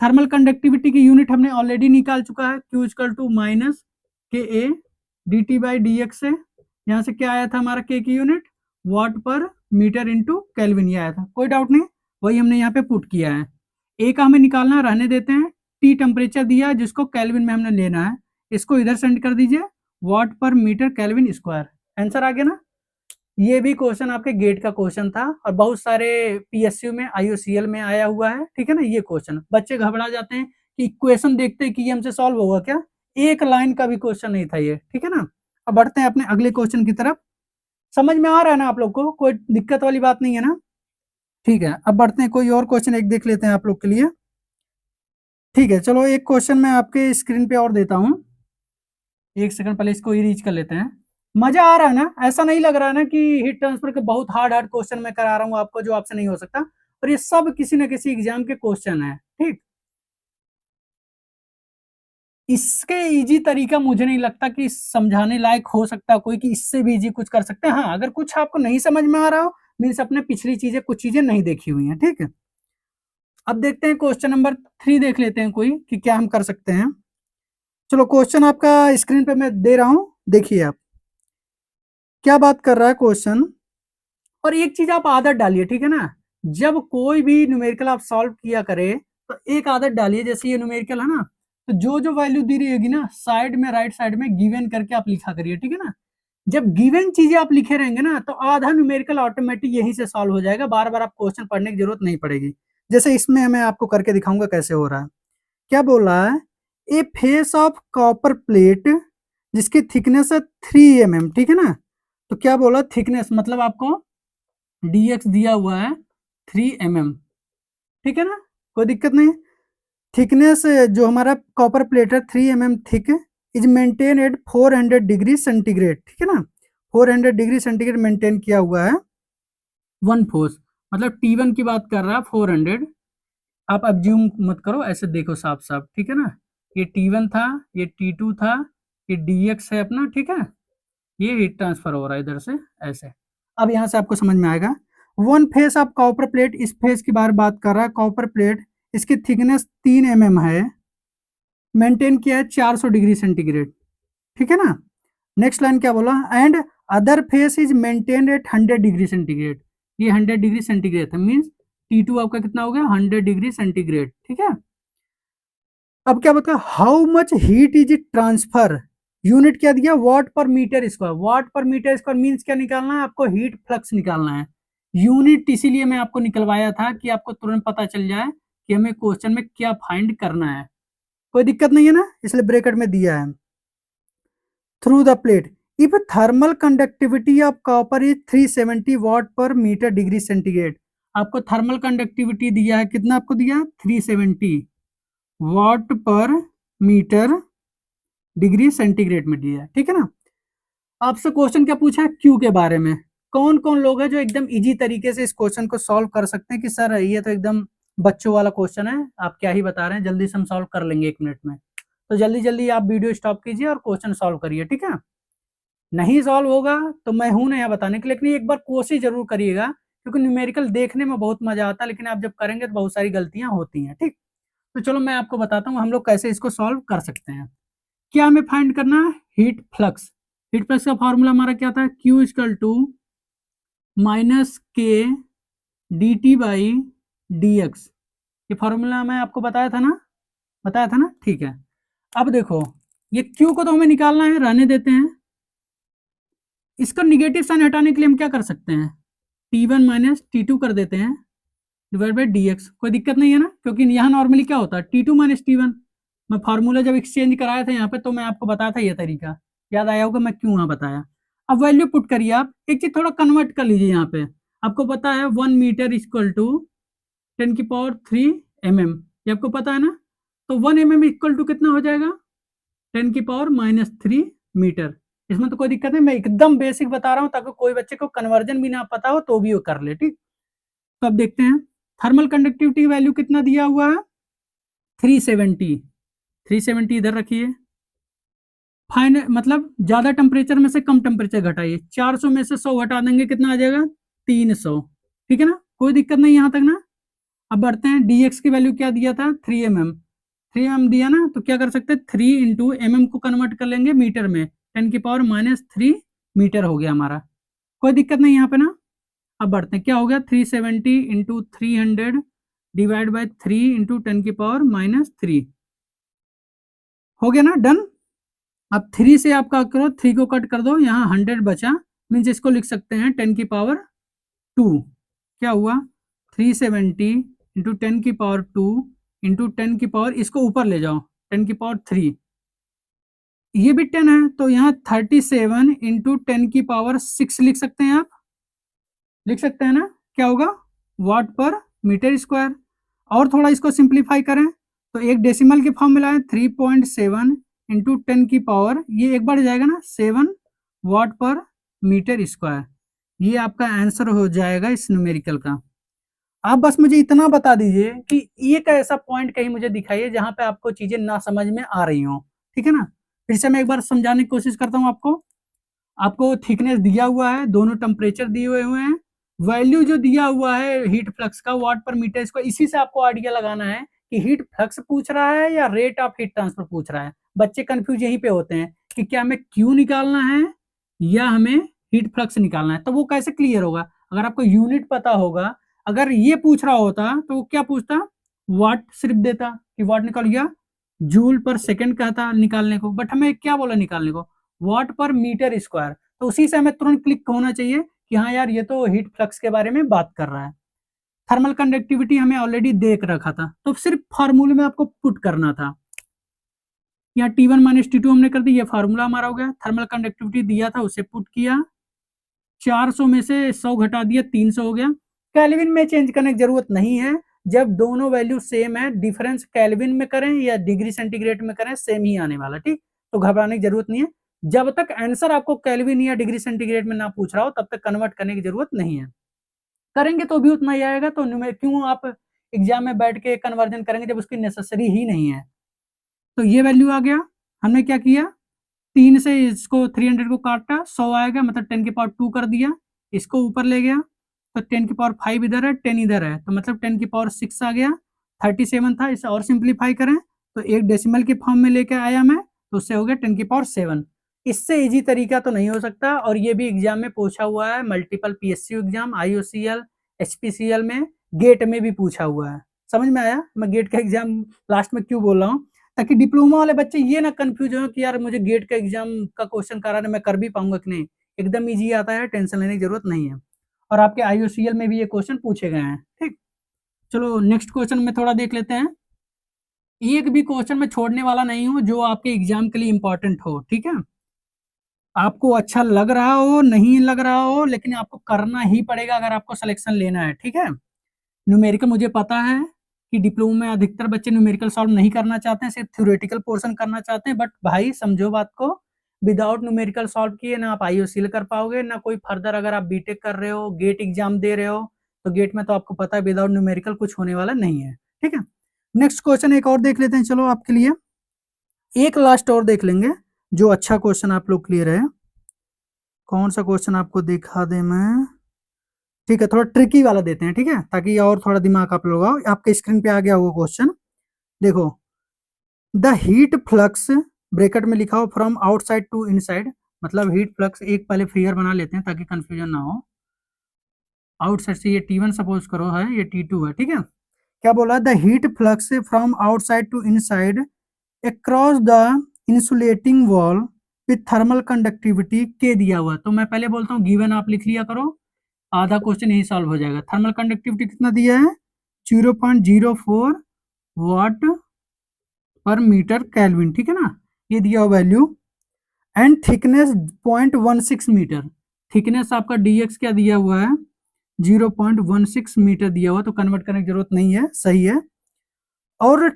[SPEAKER 1] थर्मल कंडक्टिविटी की यूनिट हमने ऑलरेडी निकाल चुका है, Q इक्वल टू माइनस के ए D T by D x से, यहाँ से क्या आया था हमारा के की यूनिट, वाट पर मीटर इंटू केल्विन, ये आया था, कोई डाउट नहीं, वही हमने यहाँ पे पुट किया है। ए का हमें निकालना रहने देते हैं, टी टेम्परेचर दिया है जिसको केल्विन में हमने लेना है, इसको इधर सेंड कर दीजिए, वाट per metre kelvin square, answer आ गया ना। ये भी क्वेश्चन आपके गेट का क्वेश्चन था और बहुत सारे पीएसयू में आईओसीएल में आया हुआ है, ठीक है ना। ये क्वेश्चन बच्चे घबरा जाते हैं कि इक्वेशन देखते कि ये हमसे सॉल्व होगा क्या, एक लाइन का भी क्वेश्चन नहीं था ये, ठीक है ना। अब बढ़ते हैं अपने अगले क्वेश्चन की तरफ। समझ में आ रहा है ना आप लोग को, कोई दिक्कत वाली बात नहीं है ना, ठीक है। अब बढ़ते हैं, कोई और क्वेश्चन एक देख लेते हैं आप लोग के लिए, ठीक है। चलो एक क्वेश्चन मैं आपके स्क्रीन पे और देता हूँ, एक सेकंड पहले इसको ही रीच कर लेते हैं। मजा आ रहा है ना, ऐसा नहीं लग रहा है ना कि हीट ट्रांसफर के बहुत हार्ड हार्ड क्वेश्चन मैं करा रहा हूँ आपको जो आपसे नहीं हो सकता, और ये सब किसी न किसी एग्जाम के क्वेश्चन है, ठीक। इसके इजी तरीका मुझे नहीं लगता कि समझाने लायक हो सकता कोई कि इससे भी इजी कुछ कर सकते हैं। हाँ, अगर कुछ आपको नहीं समझ में आ रहा हो, मीन्स अपने पिछली चीजें कुछ चीजें नहीं देखी हुई हैं, ठीक है। अब देखते हैं क्वेश्चन नंबर 3 देख लेते हैं कोई कि क्या हम कर सकते हैं। चलो क्वेश्चन आपका स्क्रीन पे मैं दे रहा हूँ, देखिए आप क्या बात कर रहा है क्वेश्चन। और एक चीज आप आदत डालिए, ठीक है ना, जब कोई भी न्यूमेरिकल आप सॉल्व किया करे तो एक आदत डालिए, जैसे ये न्यूमेरिकल है ना, तो जो जो वैल्यू दी रही होगी ना, साइड में राइट साइड में गिवन करके आप लिखा करिए, ठीक है ना। जब गिवन चीजें आप लिखे रहेंगे ना, तो आधा न्यूमेरिकल ऑटोमेटिक यहीं से सॉल्व हो जाएगा, बार बार आप क्वेश्चन पढ़ने की जरूरत नहीं पड़ेगी। जैसे इसमें मैं आपको करके दिखाऊंगा कैसे हो रहा है। क्या बोल रहा है, ए फेस ऑफ कॉपर प्लेट जिसकी थिकनेस है 3 mm, ठीक है ना। तो क्या बोला, थिकनेस मतलब आपको dx दिया हुआ है 3 mm, ठीक है ना, कोई दिक्कत नहीं। थिकनेस जो हमारा कॉपर प्लेट है 3 mm thick is maintain at 400 degree centigrade, ठीक है ना। 400 डिग्री सेंटीग्रेड मेंटेन किया हुआ है, वन फोर्स मतलब T1 की बात कर रहा है 400। आप अब्ज्यूम मत करो, ऐसे देखो साफ साफ, ठीक है ना। ये T1 था, ये T2 था, ये dx है अपना, ठीक है। ये हीट ट्रांसफर हो रहा है इधर से ऐसे। अब यहां से आपको समझ में आएगा। One face of copper plate, इस फेस की बात कर रहा है, कॉपर प्लेट इसकी थिकनेस 3 mm है, मेंटेन किया है 400 डिग्री सेंटीग्रेड, ठीक है ना। नेक्स्ट लाइन क्या बोला, and other face is maintain at 100 degree centigrade. ये 100 डिग्री सेंटीग्रेड है, मीन्स T2 आपका कितना हो गया, 100 डिग्री सेंटीग्रेड, ठीक है। अब क्या बता, how much heat is transfer, unit क्या दिया, वाट पर मीटर स्क्वायर। वाट पर मीटर स्क्वायर मीन्स क्या निकालना है आपको, हीट फ्लक्स निकालना है। यूनिट इसीलिए मैं आपको निकलवाया था कि आपको तुरंत पता चल जाए कि हमें क्वेश्चन में क्या फाइंड करना है। कोई दिक्कत नहीं है ना, इसलिए ब्रैकेट में दिया है। Through the plate, if thermal conductivity of copper is 370 watt per metre degree centigrade. आपको थर्मल कंडक्टिविटी दिया है, कितना आपको दिया, 370 वाट पर मीटर डिग्री सेंटीग्रेड में दिया है, ठीक है ना। आपसे क्वेश्चन क्या पूछा है, क्यू के बारे में। कौन कौन लोग हैं जो एकदम इजी तरीके से इस क्वेश्चन को सॉल्व कर सकते हैं कि सर ये तो एकदम बच्चों वाला क्वेश्चन है, आप क्या ही बता रहे हैं, जल्दी से हम सॉल्व कर लेंगे 1 मिनट में। तो जल्दी जल्दी आप वीडियो स्टॉप कीजिए और क्वेश्चन सॉल्व करिए, ठीक है। नहीं सॉल्व होगा तो मैं हूं ना यहाँ बताने के लिए, लेकिन एक बार कोशिश जरूर करिएगा, क्योंकि न्यूमेरिकल देखने में बहुत मजा आता है, लेकिन आप जब करेंगे तो बहुत सारी गलतियां होती हैं, ठीक। तो चलो मैं आपको बताता हूँ हम लोग कैसे इसको सॉल्व कर सकते हैं। क्या हमें फाइंड करना है, हीट फ्लक्स। हीट फ्लक्स का फॉर्मूला हमारा क्या था, Q इक्वल टू माइनस के D T by D x. ये फॉर्मूला मैं आपको बताया था ना, बताया था ना, ठीक है। अब देखो, ये Q को तो हमें निकालना है, रहने देते हैं। इसका निगेटिव साइन हटाने के लिए हम क्या कर सकते हैं, T1 माइनस T2 कर देते हैं डिवाइड बाई डी एक्स। कोई दिक्कत नहीं है ना, क्योंकि यहाँ नॉर्मली क्या होता है T2 माइनस T1। मैं फार्मूला जब एक्सचेंज कराया था यहाँ पे, तो मैं आपको बताया था ये तरीका, याद आया होगा मैं क्यों वहां बताया। अब वैल्यू पुट करिए आप, एक चीज थोड़ा कन्वर्ट कर लीजिए यहाँ पे। आपको पता है 1 मीटर इक्वल टू 10⁻³ ये आपको पता है ना। तो 1 mm इक्वल टू कितना हो जाएगा, 10⁻³ मीटर। इसमें तो कोई दिक्कत नहीं, मैं एकदम बेसिक बता रहा हूँ ताकि कोई बच्चे को कन्वर्जन भी ना पता हो तो भी वो कर ले, ठीक। तो अब देखते हैं, थर्मल कंडक्टिविटी वैल्यू कितना दिया हुआ है, 370। 370 इधर रखिए। फाइन मतलब ज्यादा टेम्परेचर में से कम टेम्परेचर घटाइए, 400 में से 100 घटा देंगे, कितना आ जाएगा, 300, ठीक है ना, कोई दिक्कत नहीं यहाँ तक ना। अब बढ़ते हैं, dx की वैल्यू क्या दिया था, 3 mm। 3 mm दिया ना, तो क्या कर सकते हैं, 3 इंटू mm को कन्वर्ट कर लेंगे मीटर में, 10⁻³ मीटर हो गया हमारा। कोई दिक्कत नहीं यहाँ पे ना। अब बढ़ते हैं, क्या हो गया, 370 इंटू 300 डिवाइड बाई 3 इंटू 10⁻³ हो गया ना, डन। अब 3 से आप क्या करो, 3 को कट कर दो, यहाँ 100 बचा, मीन्स इसको लिख सकते हैं 10⁻²। क्या हुआ, 370 इंटू 10⁻² इंटू 10 इसको ऊपर ले जाओ 10⁻3, ये भी 10 है, तो यहाँ 37 इंटू 10⁻6 लिख सकते हैं आप, लिख सकते हैं ना। क्या होगा, वाट पर मीटर स्क्वायर। और थोड़ा इसको सिंप्लीफाई करें तो एक डेसिमल के फॉर्म में लाए, 3.7 इंटू 10 ये एक बढ़ जाएगा ना, 7 वाट पर मीटर स्क्वायर। ये आपका आंसर हो जाएगा इस न्यूमेरिकल का। आप बस मुझे इतना बता दीजिए कि एक ऐसा पॉइंट कहीं मुझे दिखाइए जहां पे आपको चीजें ना समझ में आ रही हो, ठीक है ना। फिर से मैं एक बार समझाने की कोशिश करता हूं आपको। आपको थिकनेस दिया हुआ है, दोनों टेम्परेचर दिए हुए हैं, वैल्यू जो दिया हुआ है हीट फ्लक्स का वाट पर मीटर स्क्वायर, इसी से आपको आइडिया लगाना है कि हीट फ्लक्स पूछ रहा है या रेट ऑफ हीट ट्रांसफर पूछ रहा है। बच्चे कंफ्यूज यहीं पे होते हैं कि क्या हमें Q निकालना है या हमें हीट फ्लक्स निकालना है। तो वो कैसे क्लियर होगा? अगर आपको यूनिट पता होगा, अगर ये पूछ रहा होता तो वो क्या पूछता, वाट सिर्फ देता कि वाट निकाल गया, जूल पर सेकंड कहता निकालने को, बट हमें क्या बोला निकालने को, वाट पर मीटर स्क्वायर। तो उसी से हमें तुरंत क्लिक होना चाहिए कि हाँ यार ये तो हीट फ्लक्स के बारे में बात कर रहा है। थर्मल कंडक्टिविटी हमें ऑलरेडी देख रखा था, तो सिर्फ फार्मूले में आपको पुट करना था। यहाँ T1 माइनस T2 हमने कर दी, ये फार्मूला हमारा हो गया। थर्मल कंडक्टिविटी दिया था उसे पुट किया, 400 में से 100 घटा दिया, 300 हो गया। केल्विन में चेंज करने की जरूरत नहीं है, जब दोनों वैल्यू सेम है, डिफरेंस केल्विन में करें या डिग्री सेंटीग्रेड में करें सेम ही आने वाला, ठीक। तो घबराने की जरूरत नहीं है, जब तक आंसर आपको केल्विन या डिग्री सेंटीग्रेड में ना पूछ रहा हो तब तक कन्वर्ट करने की जरूरत नहीं है। करेंगे तो भी उतना ही आएगा, तो क्यों आप एग्जाम में बैठ के कन्वर्जन करेंगे जब उसकी नेसेसरी ही नहीं है। तो ये वैल्यू आ गया, हमने क्या किया, 3 से इसको 300 को काटा, 100 आएगा, मतलब 10 की पावर 2 कर दिया, इसको ऊपर ले गया तो 10 की पावर 5 इधर है, 10 इधर है, तो मतलब 10 की पावर 6 आ गया। 37 था, इसे और सिंप्लीफाई करें तो एक डेसिमल के फॉर्म में लेके आया मैं, तो उससे हो गया 10 की पावर 7। इससे इजी तरीका तो नहीं हो सकता, और ये भी एग्जाम में पूछा हुआ है, multiple PSU exam, IOCL, HPCL में, गेट में भी पूछा हुआ है। समझ में आया मैं गेट का एग्जाम लास्ट में क्यों बोल रहा हूँ, ताकि डिप्लोमा वाले बच्चे ये ना कंफ्यूज हो कि यार मुझे गेट का एग्जाम का क्वेश्चन कराने मैं कर भी पाऊंगा कि नहीं। एकदम इजी आता है, टेंशन लेने की जरूरत नहीं है, और आपके आईओसीएल में भी ये क्वेश्चन पूछे गए हैं, ठीक। चलो नेक्स्ट क्वेश्चन में थोड़ा देख लेते हैं। एक भी क्वेश्चन मैं छोड़ने वाला नहीं हूं जो आपके एग्जाम के लिए इंपॉर्टेंट हो, ठीक है। आपको अच्छा लग रहा हो नहीं लग रहा हो, लेकिन आपको करना ही पड़ेगा अगर आपको सिलेक्शन लेना है, ठीक है। न्यूमेरिकल मुझे पता है कि डिप्लोमा में अधिकतर बच्चे न्यूमेरिकल सॉल्व नहीं करना चाहते हैं, सिर्फ थ्योरेटिकल पोर्शन करना चाहते हैं, बट भाई समझो बात को, विदाउट न्यूमेरिकल सॉल्व किए ना आप आईओसीएल कर पाओगे ना कोई फर्दर, अगर आप बीटेक कर रहे हो, गेट एग्जाम दे रहे हो, तो गेट में तो आपको पता है विदाउट न्यूमेरिकल कुछ होने वाला नहीं है, ठीक है। नेक्स्ट क्वेश्चन एक और देख लेते हैं, चलो आपके लिए एक लास्ट और देख लेंगे जो अच्छा क्वेश्चन आप लोग क्लियर है। कौन सा क्वेश्चन आपको दिखा दे मैं, ठीक है, थोड़ा ट्रिकी वाला देते हैं, ठीक है, ताकि और थोड़ा दिमाग आप लोग आओ। आपके स्क्रीन पे आ गया वो क्वेश्चन, देखो, द हीट फ्लक्स, ब्रैकेट में लिखा हो फ्रॉम आउटसाइड टू इनसाइड, मतलब हीट फ्लक्स, एक पहले फिगर बना लेते हैं ताकि कंफ्यूजन ना हो। आउटसाइड से ये T1 सपोज करो है, ये T2 है, ठीक है। क्या बोला, the heat flux from outside to inside across the insulating wall with thermal conductivity K दिया हुआ। तो मैं पहले बोलता हूँ गिवन आप लिख लिया करो, आधा क्वेश्चन यही सॉल्व हो जाएगा। थर्मल कंडक्टिविटी कितना दिया है, 0.04 वाट पर मीटर केल्विन, ठीक है ना, ये दिया हुआ value. And thickness 0.16 metre, thickness आपका dx क्या दिया हुआ है, 0.16 मीटर दिया हुआ, तो कन्वर्ट करने की जरूरत नहीं है, सही है। और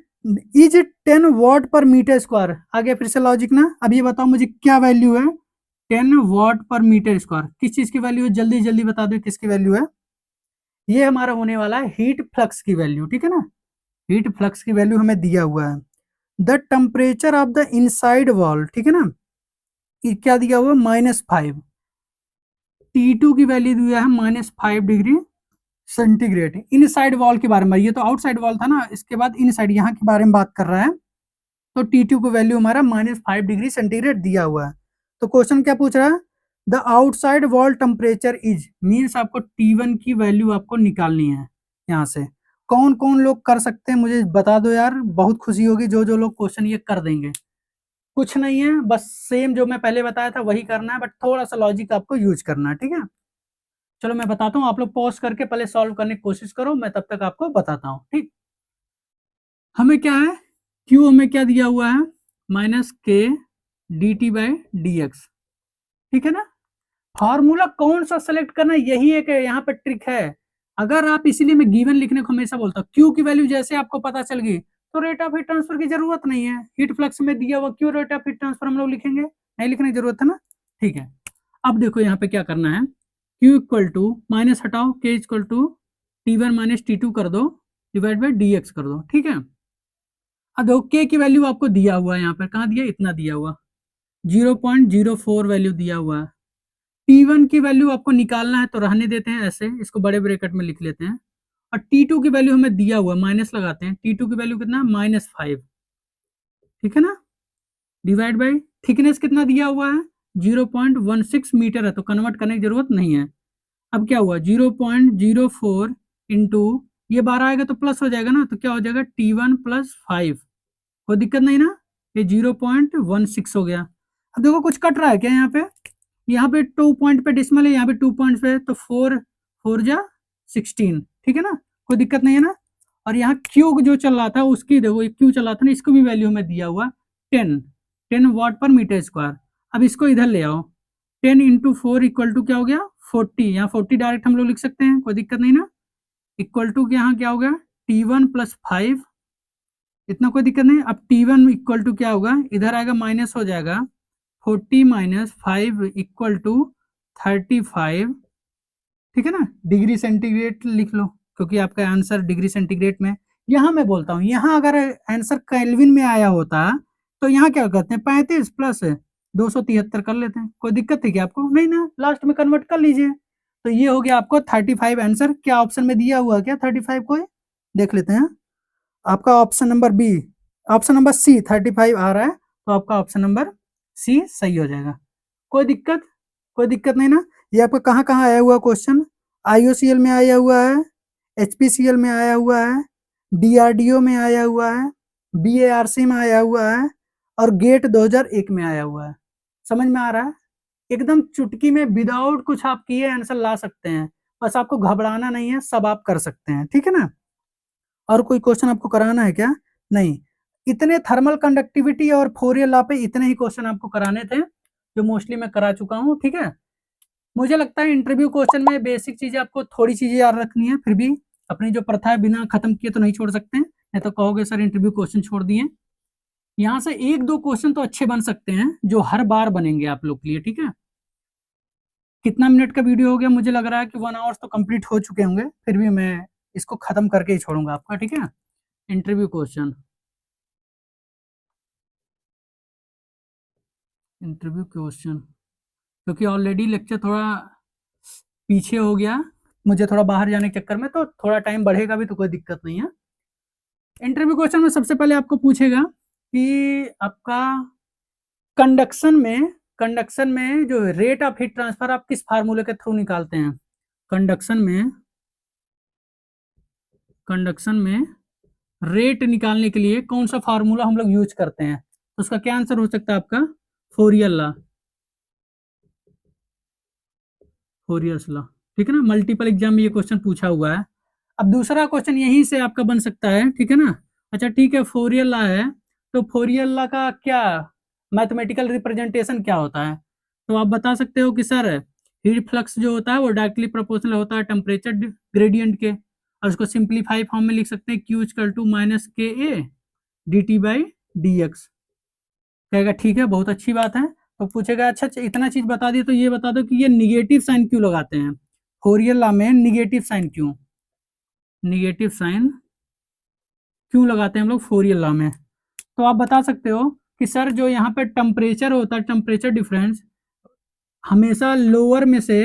[SPEAKER 1] is 10 watt per metre square, आगे फिर से लॉजिक ना, अब ये बताओ मुझे क्या वैल्यू है, 10 वाट पर मीटर स्क्वायर, किस चीज की वैल्यू है, जल्दी जल्दी बता दो किसकी वैल्यू है। ये हमारा होने वाला है हीट फ्लक्स की वैल्यू, ठीक है ना, हीट फ्लक्स की वैल्यू हमें दिया हुआ है। The temperature of the inside wall, ठीक है ना, क्या दिया हुआ, -5, T2 की वैल्यू दिया है -5 डिग्री सेंटीग्रेड। इनसाइड वॉल के बारे में, ये तो आउटसाइड वॉल था ना, इसके बाद इनसाइड यहाँ के बारे में बात कर रहा है, तो T2 की वैल्यू हमारा -5 डिग्री सेंटीग्रेड दिया हुआ है। तो क्वेश्चन क्या पूछ रहा है, the outside wall temperature is, means आपको T1 की वैल्यू आपको निकालनी है। यहाँ से कौन कौन लोग कर सकते हैं मुझे बता दो यार, बहुत खुशी होगी जो जो लोग क्वेश्चन ये कर देंगे। कुछ नहीं है, बस सेम जो मैं पहले बताया था वही करना है, बट थोड़ा सा लॉजिक आपको यूज करना है, ठीक है। चलो मैं बताता हूँ, आप लोग पॉज करके पहले सॉल्व करने की कोशिश करो, मैं तब तक आपको बताता हूँ, ठीक। हमें क्या है, क्यू हमें क्या दिया हुआ है, -k dt/dx, ठीक है ना। फार्मूला कौन सा सेलेक्ट करना है, यही एक यहाँ पर ट्रिक है। अगर आप, इसीलिए मैं गिवन लिखने को हमेशा बोलता हूँ, क्यू की वैल्यू जैसे आपको पता चल गई तो रेट ऑफ हीट ट्रांसफर की जरूरत नहीं है। हीट फ्लक्स में दिया हुआ क्यों रेट ऑफ हीट ट्रांसफर हम लोग लिखेंगे, नहीं लिखने की जरूरत है ना, ठीक है। अब देखो यहाँ पे क्या करना है, क्यू इक्वल टू, माइनस हटाओ, के equal to T1 minus T2 कर दो, डिवाइड बाई dx कर दो, ठीक है। अब देखो के की वैल्यू आपको दिया हुआ है, यहाँ पर कहाँ दिया, इतना दिया हुआ, 0.04 वैल्यू दिया हुआ है। T1 की वैल्यू आपको निकालना है तो रहने देते हैं ऐसे, इसको बड़े ब्रैकेट में लिख लेते हैं, और T2 की वैल्यू हमें दिया हुआ, माइनस लगाते हैं, T2 की वैल्यू कितना है, -5, ठीक है ना। डिवाइड बाई थिकनेस कितना दिया हुआ है 0.16 मीटर है, तो कन्वर्ट करने की जरूरत नहीं है। अब क्या हुआ 0.04 इंटू ये 12 आएगा तो प्लस हो जाएगा ना, तो क्या हो जाएगा T1 प्लस 5, कोई दिक्कत नहीं ना, ये 0.16 हो गया। अब देखो कुछ कट रहा है क्या यहाँ पे 2 पॉइंट पे डिसमल है, यहाँ पे 2 पॉइंट पे, तो 4 4 जा 16, ठीक है ना, कोई दिक्कत नहीं है ना। और यहाँ क्यू जो चल रहा था उसकी देखो, क्यू चल रहा था ना, इसको भी वैल्यू में दिया हुआ 10 वाट पर मीटर स्क्वायर। अब इसको इधर ले आओ, 10 इंटू 4 इक्वल टू क्या हो गया 40, यहाँ 40 डायरेक्ट हम लोग लिख सकते हैं, कोई दिक्कत नहीं ना। इक्वल टू यहाँ क्या हो गया T1 प्लस 5, इतना कोई दिक्कत नहीं। अब T1 इक्वल टू क्या होगा, इधर आएगा माइनस हो जाएगा 40 माइनस 5 इक्वल टू 35, ठीक है ना, डिग्री सेंटीग्रेड लिख लो क्योंकि आपका आंसर डिग्री सेंटीग्रेड में। यहाँ मैं बोलता हूँ, यहाँ अगर आंसर केल्विन में आया होता तो यहाँ क्या करते हैं 35 प्लस 273 कर लेते हैं, कोई दिक्कत थी क्या आपको, नहीं ना, लास्ट में कन्वर्ट कर लीजिए। तो ये हो गया आपको 35 आंसर। क्या ऑप्शन में दिया हुआ क्या 35 को, देख लेते हैं। आपका option number B, option number C 35 आ रहा है, तो आपका ऑप्शन नंबर सी सही हो जाएगा। कोई दिक्कत, कोई दिक्कत नहीं ना। ये आपका कहाँ कहाँ आया हुआ क्वेश्चन, IOCL में आया हुआ है, HPCL में आया हुआ है, DRDO में आया हुआ है, BARC में आया हुआ है, और गेट 2001 में आया हुआ है। समझ में आ रहा है, एकदम चुटकी में विदाउट कुछ आप किए आंसर ला सकते हैं, बस आपको घबराना नहीं है, सब आप कर सकते हैं, ठीक है ना। और कोई क्वेश्चन आपको कराना है क्या, नहीं, इतने थर्मल कंडक्टिविटी और फोरियर लॉ पे इतने ही क्वेश्चन आपको कराने थे जो मोस्टली मैं करा चुका हूँ, ठीक है। मुझे लगता है इंटरव्यू क्वेश्चन में बेसिक चीजें आपको थोड़ी चीजें याद रखनी है, फिर भी अपनी जो प्रथा है बिना खत्म किए तो नहीं छोड़ सकते हैं, नहीं तो कहोगे सर इंटरव्यू क्वेश्चन छोड़ दिए। यहाँ से एक दो क्वेश्चन तो अच्छे बन सकते हैं जो हर बार बनेंगे आप लोग के लिए, ठीक है। कितना मिनट का वीडियो हो गया, मुझे लग रहा है कि 1 आवर्स तो कंप्लीट हो चुके होंगे, फिर भी मैं इसको खत्म करके ही छोड़ूंगा आपका, ठीक है। इंटरव्यू क्वेश्चन, इंटरव्यू क्वेश्चन, क्योंकि ऑलरेडी लेक्चर थोड़ा पीछे हो गया, मुझे थोड़ा बाहर जाने के चक्कर में, तो थोड़ा टाइम बढ़ेगा भी तो कोई दिक्कत नहीं है। इंटरव्यू क्वेश्चन में सबसे पहले आपको पूछेगा कि आपका कंडक्शन में जो रेट ऑफ हीट ट्रांसफर आप किस फार्मूले के थ्रू निकालते हैं। कंडक्शन में रेट निकालने के लिए कौन सा फार्मूला हम लोग यूज करते हैं, तो उसका क्या आंसर हो सकता है आपका फोरियर लॉ, फोरियर्स लॉ, ठीक है ना। मल्टीपल एग्जाम में ये क्वेश्चन पूछा हुआ है। अब दूसरा क्वेश्चन यहीं से आपका बन सकता है, ठीक है ना। अच्छा ठीक है, फोरियर लॉ है, तो फोरियर लॉ का क्या मैथमेटिकल रिप्रेजेंटेशन क्या होता है, तो आप बता सकते हो कि सर हीट फ्लक्स जो होता है वो डायरेक्टली प्रोपोर्शनल होता है टेम्परेचर ग्रेडियंट के, और उसको सिंप्लीफाई फॉर्म में लिख सकते हैं Q equal to minus KA dt by dx। कहेगा ठीक है, बहुत अच्छी बात है। तो पूछेगा अच्छा इतना चीज बता दिए तो ये बता दो कि ये निगेटिव साइन क्यों लगाते हैं, फोरियर लॉ में निगेटिव साइन क्यों, निगेटिव साइन क्यों लगाते हैं हम लोग फोरियर लॉ में। तो आप बता सकते हो कि सर जो यहाँ पे टेम्परेचर होता है, टेम्परेचर डिफरेंस हमेशा लोअर में से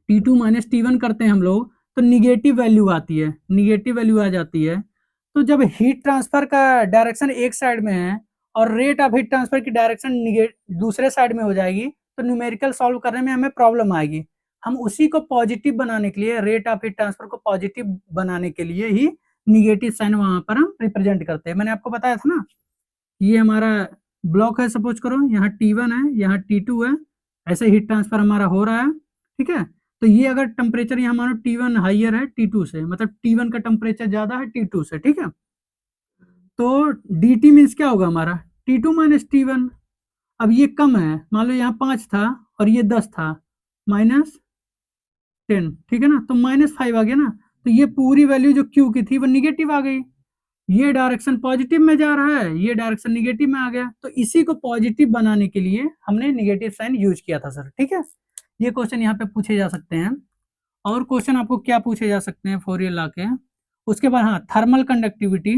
[SPEAKER 1] T2 माइनस T1 करते हैं हम लोग, तो निगेटिव वैल्यू आती है, निगेटिव वैल्यू आ जाती है। तो जब हीट ट्रांसफर का डायरेक्शन एक साइड में है और रेट ऑफ हीट ट्रांसफर की डायरेक्शन दूसरे साइड में हो जाएगी, तो न्यूमेरिकल सॉल्व करने में हमें प्रॉब्लम आएगी। हम उसी को पॉजिटिव बनाने के लिए, रेट ऑफ हीट ट्रांसफर को पॉजिटिव बनाने के लिए ही निगेटिव साइन वहां पर हम रिप्रेजेंट करते हैं। मैंने आपको बताया था ना, ये हमारा ब्लॉक है, सपोज करो यहाँ T1 है, यहाँ T2 है, ऐसे हीट ट्रांसफर हमारा हो रहा है, ठीक है। तो ये अगर टेम्परेचर यहाँ मानो T1 हाइयर है T2 से, मतलब T1 का टेम्परेचर ज्यादा है T2 से, ठीक है। तो dt मीन्स क्या होगा हमारा T2 माइनस T1। अब ये कम है, मान लो यहाँ 5 था और ये 10 था, -10, ठीक है ना, तो -5 आ गया ना। तो ये पूरी वैल्यू जो Q की थी वो निगेटिव आ गई, ये डायरेक्शन पॉजिटिव में जा रहा है, ये डायरेक्शन निगेटिव में आ गया, तो इसी को पॉजिटिव बनाने के लिए हमने निगेटिव साइन यूज किया था सर, ठीक है। ये क्वेश्चन यहाँ पे पूछे जा सकते हैं। और क्वेश्चन आपको क्या पूछे जा सकते हैं फोरियर लॉ के, उसके बाद हाँ thermal conductivity,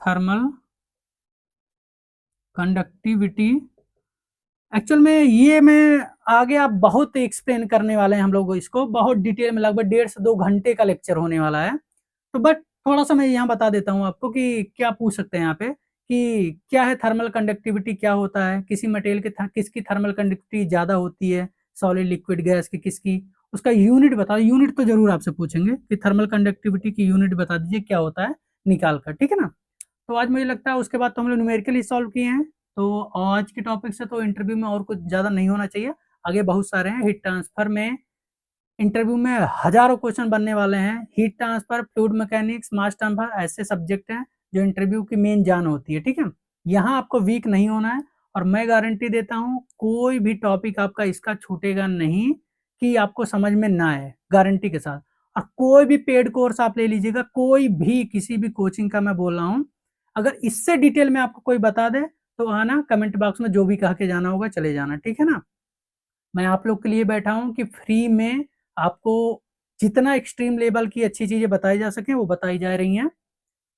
[SPEAKER 1] thermal conductivity actual में ये मैं आगे आप बहुत एक्सप्लेन करने वाले हैं, हम लोग इसको बहुत डिटेल में, लगभग 1.5 से 2 घंटे का लेक्चर होने वाला है। तो बट थोड़ा सा मैं यहाँ बता देता हूँ आपको कि क्या पूछ सकते हैं यहाँ पे कि क्या है थर्मल कंडक्टिविटी, क्या होता है, किसी मटेरियल के किसकी थर्मल कंडक्टिविटी ज़्यादा होती है, सॉलिड लिक्विड गैस की किसकी, उसका यूनिट बता, यूनिट तो जरूर आपसे पूछेंगे कि थर्मल कंडक्टिविटी की यूनिट बता दीजिए क्या होता है निकाल कर, ठीक है ना। तो आज मुझे लगता है उसके बाद तो हम लोग न्यूमेरिकल ही सॉल्व किए हैं, तो आज के टॉपिक से तो इंटरव्यू में और कुछ ज़्यादा नहीं होना चाहिए, आगे बहुत सारे हैं। हीट ट्रांसफर में इंटरव्यू में हजारों क्वेश्चन बनने वाले हैं। Heat transfer, fluid mechanics, mass transfer ऐसे सब्जेक्ट हैं जो इंटरव्यू की मेन जान होती है, ठीक है। यहाँ आपको वीक नहीं होना है, और मैं गारंटी देता हूँ कोई भी टॉपिक आपका इसका छूटेगा नहीं कि आपको समझ में ना आए, गारंटी के साथ। और कोई भी पेड कोर्स आप ले लीजिएगा, कोई भी किसी भी कोचिंग का मैं बोल रहा हूँ, अगर इससे डिटेल में आपको कोई बता दे तो आना कमेंट बॉक्स में, जो भी कह के जाना होगा चले जाना, ठीक है ना। मैं आप लोग के लिए बैठा हूँ कि फ्री में आपको जितना एक्सट्रीम लेवल की अच्छी चीजें बताई जा सके वो बताई जा रही हैं।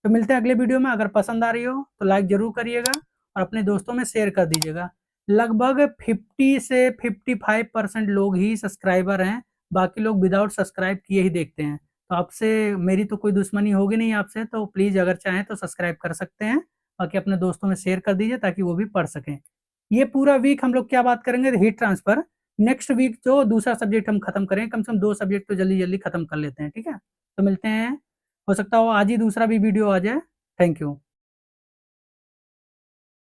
[SPEAKER 1] तो मिलते हैं अगले वीडियो में। अगर पसंद आ रही हो तो लाइक जरूर करिएगा और अपने दोस्तों में शेयर कर दीजिएगा। लगभग 50 से 55% लोग ही सब्सक्राइबर हैं, बाकी लोग विदाउट सब्सक्राइब किए ही देखते हैं। तो आपसे मेरी तो कोई दुश्मनी होगी नहीं आपसे, तो प्लीज अगर चाहें तो सब्सक्राइब कर सकते हैं, बाकी अपने दोस्तों में शेयर कर दीजिए ताकि वो भी पढ़ सकें। ये पूरा वीक हम लोग क्या बात करेंगे, हीट ट्रांसफर। नेक्स्ट वीक जो दूसरा सब्जेक्ट हम खत्म करें, कम से कम 2 सब्जेक्ट तो जल्दी जल्दी खत्म कर लेते हैं, ठीक है। तो मिलते हैं, हो सकता हो आज ही दूसरा भी वीडियो आ जाए। Thank you.